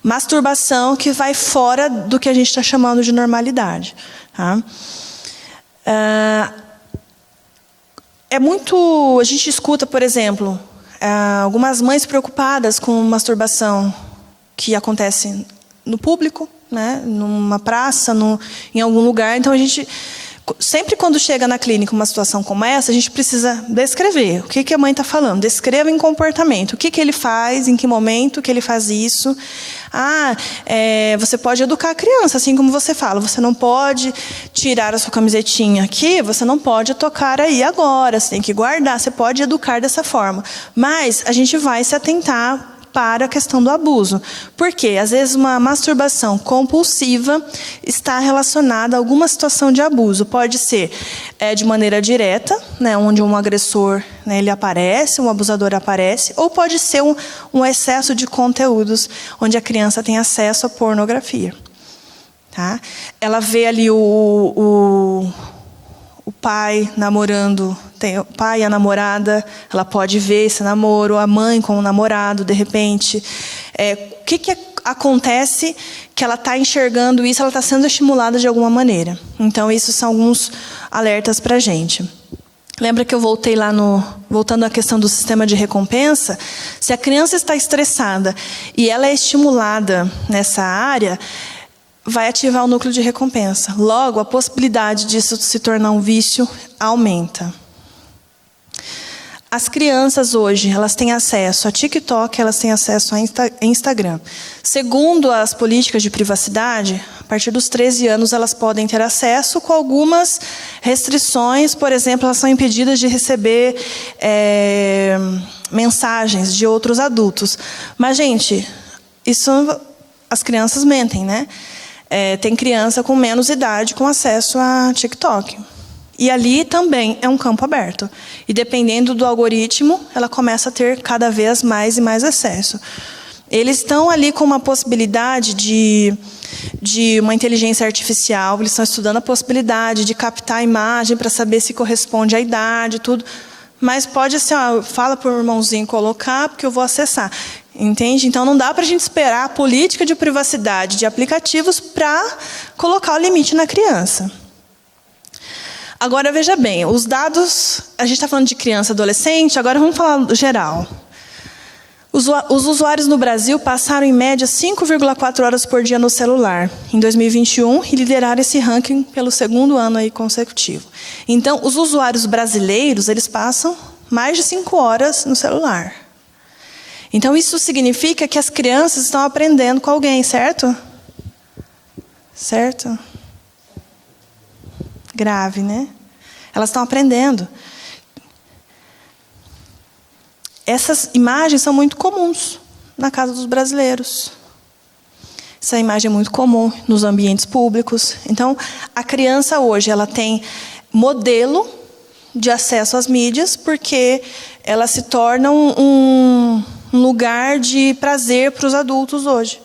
masturbação que vai fora do que a gente está chamando de normalidade. Tá? A gente escuta, por exemplo, algumas mães preocupadas com masturbação que acontece no público, né, numa praça, em algum lugar. Então, a gente, sempre quando chega na clínica uma situação como essa, a gente precisa descrever. O que a mãe está falando? Descreva em comportamento. O que ele faz, em que momento que ele faz isso. Você pode educar a criança, assim como você fala. Você não pode tirar a sua camisetinha aqui, você não pode tocar aí agora, você tem que guardar. Você pode educar dessa forma. Mas a gente vai se atentar para a questão do abuso. Porque, às vezes, uma masturbação compulsiva está relacionada a alguma situação de abuso. Pode ser de maneira direta, né, onde um agressor, né, ele aparece, um abusador aparece, ou pode ser um excesso de conteúdos, onde a criança tem acesso à pornografia. Tá? Ela vê ali o pai namorando, tem o pai e a namorada, ela pode ver esse namoro, a mãe com o namorado, de repente. O que acontece que ela está enxergando isso, ela está sendo estimulada de alguma maneira. Então, isso são alguns alertas para a gente. Lembra que eu voltando à questão do sistema de recompensa? Se a criança está estressada e ela é estimulada nessa área, vai ativar o núcleo de recompensa. Logo, a possibilidade disso se tornar um vício aumenta. As crianças hoje, elas têm acesso a TikTok, elas têm acesso a Instagram. Segundo as políticas de privacidade, a partir dos 13 anos elas podem ter acesso com algumas restrições. Por exemplo, elas são impedidas de receber mensagens de outros adultos. Mas, gente, isso as crianças mentem, né? Tem criança com menos idade com acesso a TikTok. E ali também é um campo aberto. E dependendo do algoritmo, ela começa a ter cada vez mais e mais acesso. Eles estão ali com uma possibilidade de uma inteligência artificial, eles estão estudando a possibilidade de captar a imagem para saber se corresponde à idade, tudo. Mas pode ser, fala para o irmãozinho colocar, porque eu vou acessar. Entende? Então, não dá para a gente esperar a política de privacidade de aplicativos para colocar o limite na criança. Agora, veja bem, os dados... A gente está falando de criança e adolescente, agora vamos falar do geral. Os usuários no Brasil passaram, em média, 5,4 horas por dia no celular, em 2021, e lideraram esse ranking pelo segundo ano aí consecutivo. Então, os usuários brasileiros, eles passam mais de 5 horas no celular. Então, isso significa que as crianças estão aprendendo com alguém, certo? Certo? Grave, né? Elas estão aprendendo. Essas imagens são muito comuns na casa dos brasileiros. Essa imagem é muito comum nos ambientes públicos. Então, a criança hoje ela tem modelo de acesso às mídias, porque ela se torna um lugar de prazer para os adultos hoje.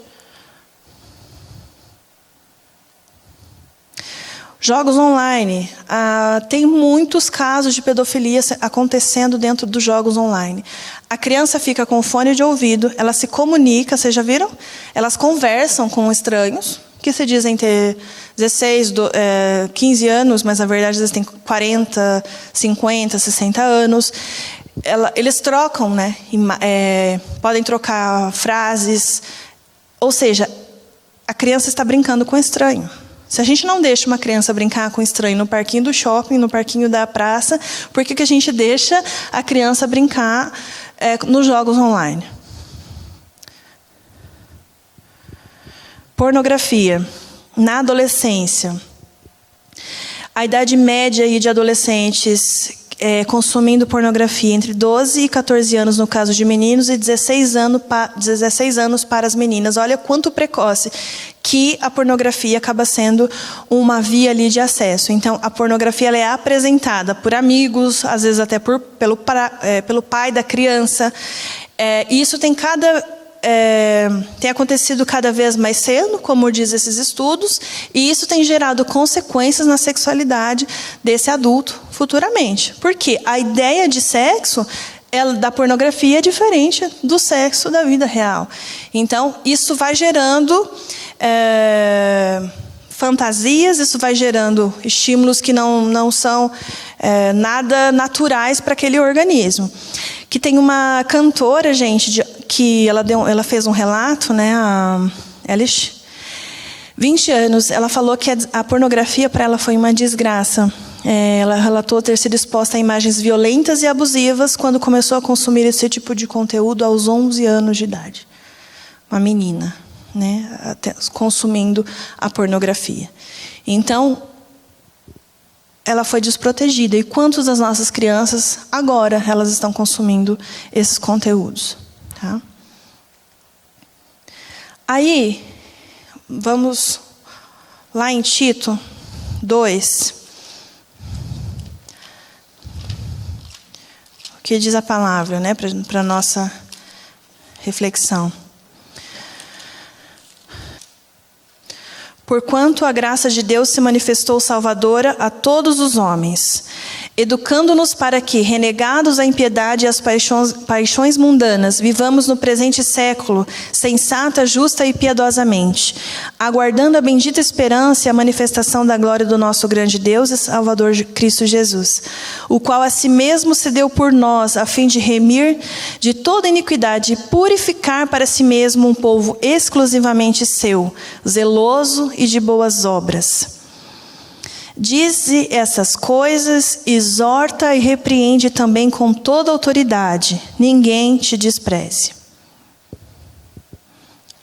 Jogos online. Tem muitos casos de pedofilia acontecendo dentro dos jogos online. A criança fica com fone de ouvido, ela se comunica, vocês já viram? Elas conversam com estranhos, que se dizem ter 16, 15 anos, mas na verdade eles têm 40, 50, 60 anos. Eles trocam, né? Podem trocar frases. Ou seja, a criança está brincando com o estranho. Se a gente não deixa uma criança brincar com estranho no parquinho do shopping, no parquinho da praça, por que a gente deixa a criança brincar nos jogos online? Pornografia. Na adolescência. A idade média aí de adolescentes consumindo pornografia entre 12 e 14 anos no caso de meninos e 16 anos para as meninas. Olha quanto precoce que a pornografia acaba sendo uma via ali de acesso. Então, a pornografia ela é apresentada por amigos, às vezes até pelo pai da criança. E isso tem acontecido cada vez mais cedo, como diz esses estudos, e isso tem gerado consequências na sexualidade desse adulto futuramente. Porque a ideia de sexo da pornografia é diferente do sexo da vida real. Então, isso vai gerando fantasias, isso vai gerando estímulos que não são nada naturais para aquele organismo. Que tem uma cantora, gente, que ela fez um relato, né, a Elish, 20 anos, ela falou que a pornografia para ela foi uma desgraça. Ela relatou ter sido exposta a imagens violentas e abusivas quando começou a consumir esse tipo de conteúdo aos 11 anos de idade. Uma menina, né, até consumindo a pornografia. Então, ela foi desprotegida. E quantas das nossas crianças, agora, elas estão consumindo esses conteúdos? Tá? Aí, vamos lá em Tito 2. O que diz a palavra, né, para a nossa reflexão. Porquanto a graça de Deus se manifestou salvadora a todos os homens, educando-nos para que, renegados a impiedade e as paixões mundanas, vivamos no presente século, sensata, justa e piedosamente, aguardando a bendita esperança e a manifestação da glória do nosso grande Deus e Salvador Cristo Jesus, o qual a si mesmo se deu por nós, a fim de remir de toda iniquidade e purificar para si mesmo um povo exclusivamente seu, zeloso e de boas obras. Dize essas coisas, exorta e repreende também com toda autoridade. Ninguém te despreze.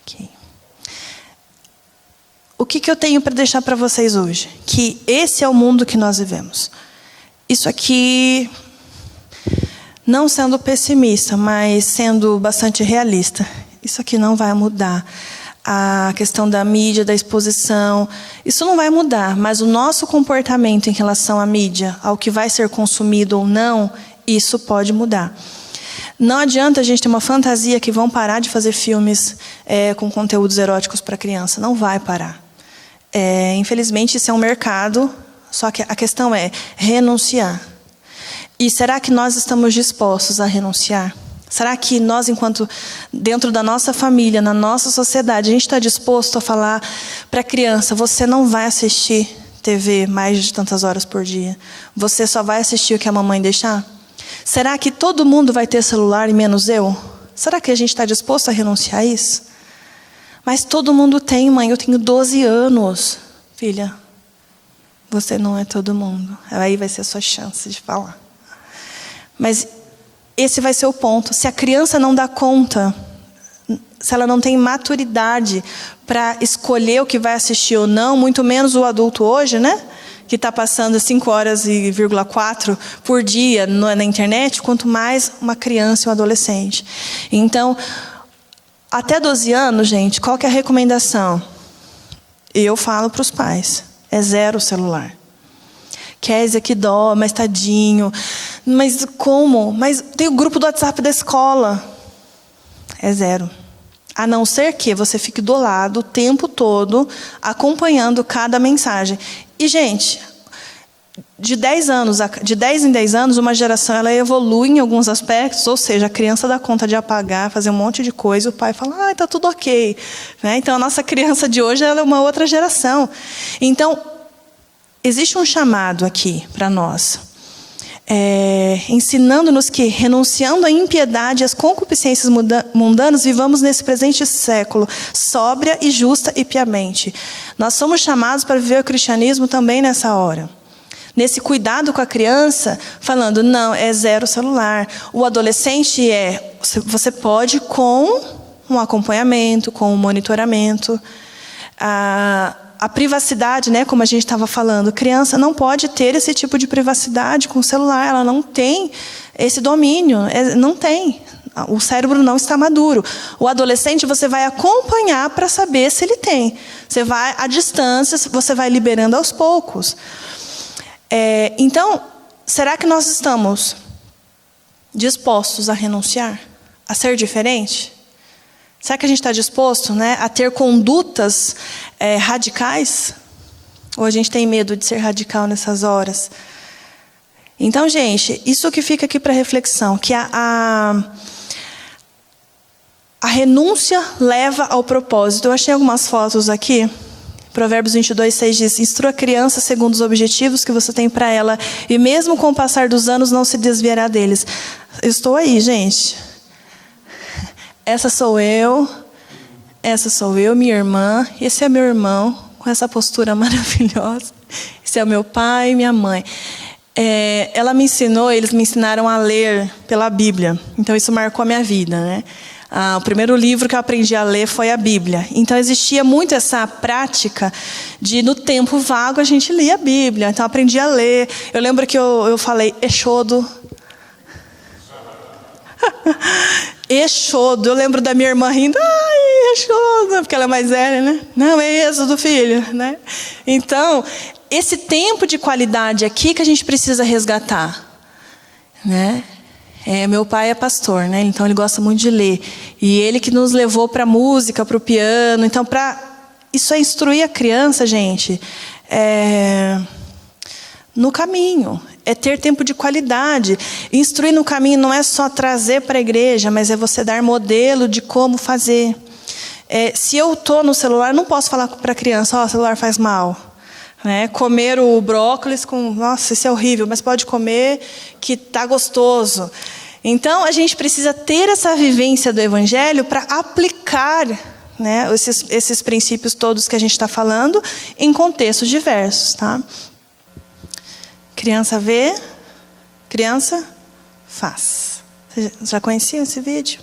Okay. O que eu tenho para deixar para vocês hoje? Que esse é o mundo que nós vivemos. Isso aqui, não sendo pessimista, mas sendo bastante realista, isso aqui não vai mudar. A questão da mídia, da exposição, isso não vai mudar, mas o nosso comportamento em relação à mídia, ao que vai ser consumido ou não, isso pode mudar. Não adianta a gente ter uma fantasia que vão parar de fazer filmes com conteúdos eróticos para criança, não vai parar. Infelizmente, isso é um mercado, só que a questão é renunciar. E será que nós estamos dispostos a renunciar? Será que nós, enquanto dentro da nossa família, na nossa sociedade, a gente está disposto a falar para a criança, você não vai assistir TV mais de tantas horas por dia? Você só vai assistir o que a mamãe deixar? Será que todo mundo vai ter celular e menos eu? Será que a gente está disposto a renunciar a isso? Mas todo mundo tem, mãe. Eu tenho 12 anos. Filha, você não é todo mundo. Aí vai ser a sua chance de falar. Mas esse vai ser o ponto. Se a criança não dá conta, se ela não tem maturidade para escolher o que vai assistir ou não, muito menos o adulto hoje, né? Que está passando 5,4 horas por dia na internet, quanto mais uma criança e um adolescente. Então, até 12 anos, gente, qual que é a recomendação? Eu falo para os pais, é 0 celular. Kézia, que dó, mas tadinho. Mas como? Mas tem o grupo do WhatsApp da escola. É 0. A não ser que você fique do lado o tempo todo, acompanhando cada mensagem. E, gente, de 10 em 10 anos, uma geração ela evolui em alguns aspectos, ou seja, a criança dá conta de apagar, fazer um monte de coisa, e o pai fala, está tudo ok. Né? Então, a nossa criança de hoje ela é uma outra geração. Então, existe um chamado aqui para nós, ensinando-nos que, renunciando à impiedade e às concupiscências mundanas, vivamos nesse presente século, sóbria e justa e piamente. Nós somos chamados para viver o cristianismo também nessa hora. Nesse cuidado com a criança, falando, não, é 0 celular. O adolescente você pode com um acompanhamento, com um monitoramento. A privacidade, né, como a gente estava falando, criança não pode ter esse tipo de privacidade com o celular, ela não tem esse domínio, não tem. O cérebro não está maduro. O adolescente você vai acompanhar para saber se ele tem. Você vai à distância, você vai liberando aos poucos. Então, será que nós estamos dispostos a renunciar? A ser diferente? Será que a gente está disposto, né, a ter condutas radicais? Ou a gente tem medo de ser radical nessas horas? Então, gente, isso que fica aqui para reflexão, que a renúncia leva ao propósito. Eu achei algumas fotos aqui. Provérbios 22:6 diz, instrua a criança segundo os objetivos que você tem para ela, e mesmo com o passar dos anos não se desviará deles. Eu estou aí, gente. Essa sou eu, minha irmã, esse é meu irmão, com essa postura maravilhosa. Esse é o meu pai e minha mãe. Eles me ensinaram a ler pela Bíblia. Então isso marcou a minha vida, né? O primeiro livro que eu aprendi a ler foi a Bíblia. Então existia muito essa prática de, no tempo vago, a gente lia a Bíblia. Então eu aprendi a ler. Eu lembro que eu falei, Exodo. Exodo. Eu lembro da minha irmã rindo, ai, Exodo, porque ela é mais velha, né? Não, é Êxodo, filho, né? Então, esse tempo de qualidade aqui que a gente precisa resgatar, né? Meu pai é pastor, né? Então ele gosta muito de ler. E ele que nos levou para a música, para o piano. Então, isso é instruir a criança, gente, no caminho. É ter tempo de qualidade. Instruir no caminho não é só trazer para a igreja, mas é você dar modelo de como fazer. Se eu estou no celular, não posso falar para a criança, o celular faz mal. Né? Comer o brócolis nossa, isso é horrível, mas pode comer que está gostoso. Então, a gente precisa ter essa vivência do Evangelho para aplicar, né, esses princípios todos que a gente está falando em contextos diversos. Tá? Criança vê, criança faz. Você já conhecia esse vídeo?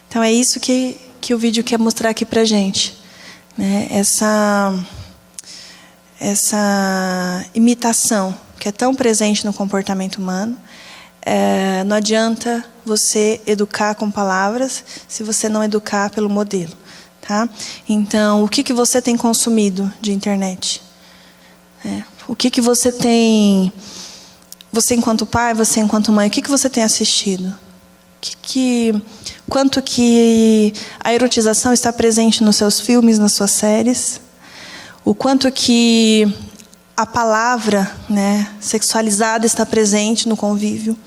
Então, é isso que o vídeo quer mostrar aqui para a gente. Né? Essa imitação que é tão presente no comportamento humano. Não adianta você educar com palavras se você não educar pelo modelo. Tá? Então, o que você tem consumido de internet? O que você tem... Você enquanto pai, você enquanto mãe, o que você tem assistido? Quanto que a erotização está presente nos seus filmes, nas suas séries? O quanto que a palavra, né, sexualizada está presente no convívio.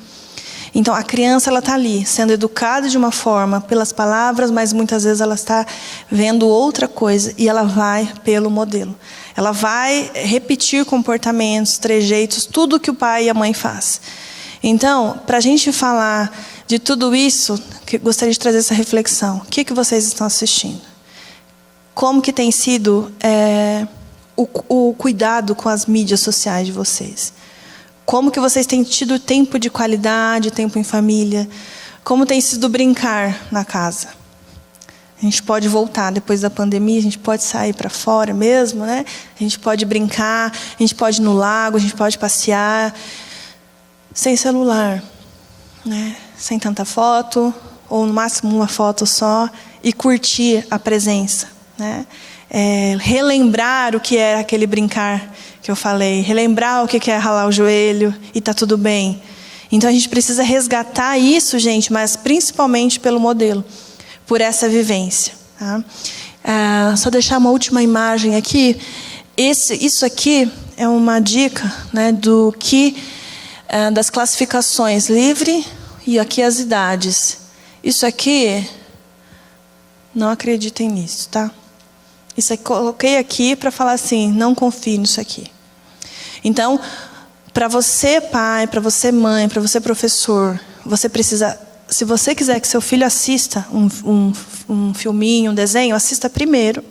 Então, a criança ela está ali, sendo educada de uma forma pelas palavras, mas muitas vezes ela está vendo outra coisa e ela vai pelo modelo. Ela vai repetir comportamentos, trejeitos, tudo que o pai e a mãe faz. Então, para a gente falar de tudo isso, que gostaria de trazer essa reflexão. O que vocês estão assistindo? Como que tem sido o cuidado com as mídias sociais de vocês? Como que vocês têm tido tempo de qualidade, tempo em família? Como tem sido brincar na casa? A gente pode voltar depois da pandemia, a gente pode sair para fora mesmo, né? A gente pode brincar, a gente pode ir no lago, a gente pode passear, sem celular, né? Sem tanta foto, ou no máximo uma foto só, e curtir a presença, né? Relembrar o que era aquele brincar que eu falei, relembrar o que é ralar o joelho e tá tudo bem. Então a gente precisa resgatar isso, gente, mas principalmente pelo modelo, por essa vivência. Tá? Só deixar uma última imagem aqui. Isso aqui é uma dica, né, do que das classificações livre e aqui as idades. Isso aqui, não acreditem nisso, tá? Isso aqui, coloquei aqui para falar assim, não confie nisso aqui. Então, para você pai, para você mãe, para você professor, você precisa, se você quiser que seu filho assista um filminho, um desenho, assista primeiro,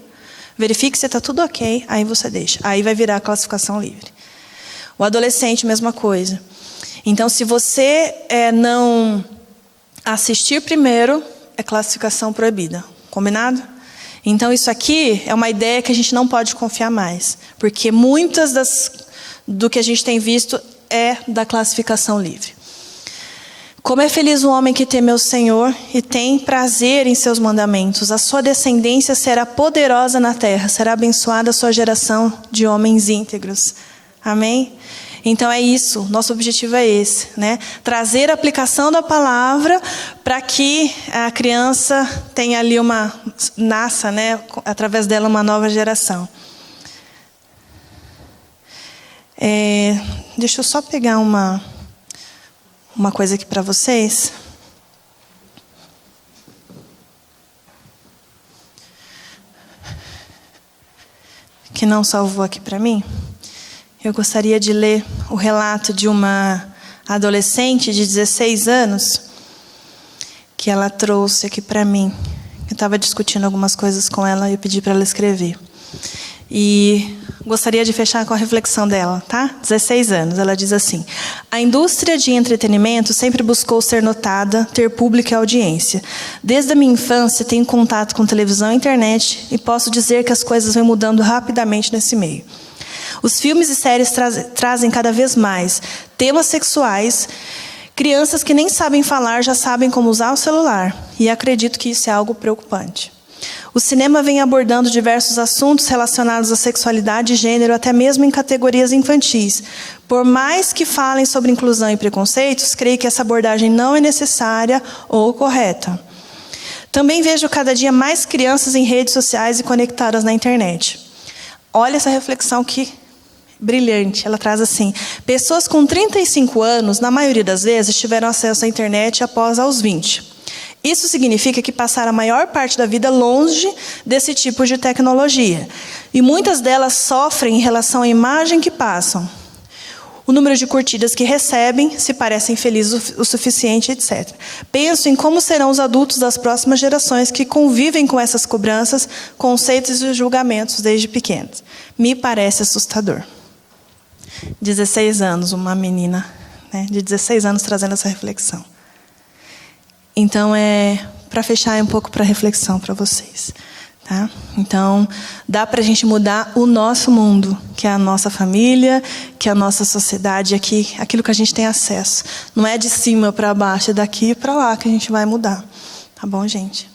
verifique se está tudo ok, aí você deixa. Aí vai virar a classificação livre. O adolescente, mesma coisa. Então, se você não assistir primeiro, é classificação proibida. Combinado? Então, isso aqui é uma ideia que a gente não pode confiar mais. Porque muitas do que a gente tem visto é da classificação livre. Como é feliz o homem que teme ao Senhor e tem prazer em seus mandamentos. A sua descendência será poderosa na terra. Será abençoada a sua geração de homens íntegros. Amém? Então é isso, nosso objetivo é esse, né? Trazer a aplicação da palavra para que a criança tenha ali nasça, né, através dela uma nova geração. Deixa eu só pegar uma coisa aqui para vocês. Que não salvou aqui para mim. Eu gostaria de ler o relato de uma adolescente de 16 anos que ela trouxe aqui para mim. Eu estava discutindo algumas coisas com ela e eu pedi para ela escrever. E gostaria de fechar com a reflexão dela, tá? 16 anos. Ela diz assim: a indústria de entretenimento sempre buscou ser notada, ter público e audiência. Desde a minha infância tenho contato com televisão e internet e posso dizer que as coisas vêm mudando rapidamente nesse meio. Os filmes e séries trazem cada vez mais temas sexuais. Crianças que nem sabem falar já sabem como usar o celular. E acredito que isso é algo preocupante. O cinema vem abordando diversos assuntos relacionados à sexualidade e gênero, até mesmo em categorias infantis. Por mais que falem sobre inclusão e preconceitos, creio que essa abordagem não é necessária ou correta. Também vejo cada dia mais crianças em redes sociais e conectadas na internet. Olha essa reflexão que brilhante. Ela traz assim: pessoas com 35 anos, na maioria das vezes, tiveram acesso à internet após aos 20. Isso significa que passaram a maior parte da vida longe desse tipo de tecnologia. E muitas delas sofrem em relação à imagem que passam, o número de curtidas que recebem, se parecem felizes o suficiente, etc. Penso em como serão os adultos das próximas gerações que convivem com essas cobranças, conceitos e julgamentos desde pequenos. Me parece assustador. 16 anos, uma menina, né, de 16 anos trazendo essa reflexão. Então, para fechar, é um pouco para reflexão para vocês. Tá? Então, dá para a gente mudar o nosso mundo, que é a nossa família, que é a nossa sociedade, aqui, aquilo que a gente tem acesso. Não é de cima para baixo, é daqui para lá que a gente vai mudar. Tá bom, gente?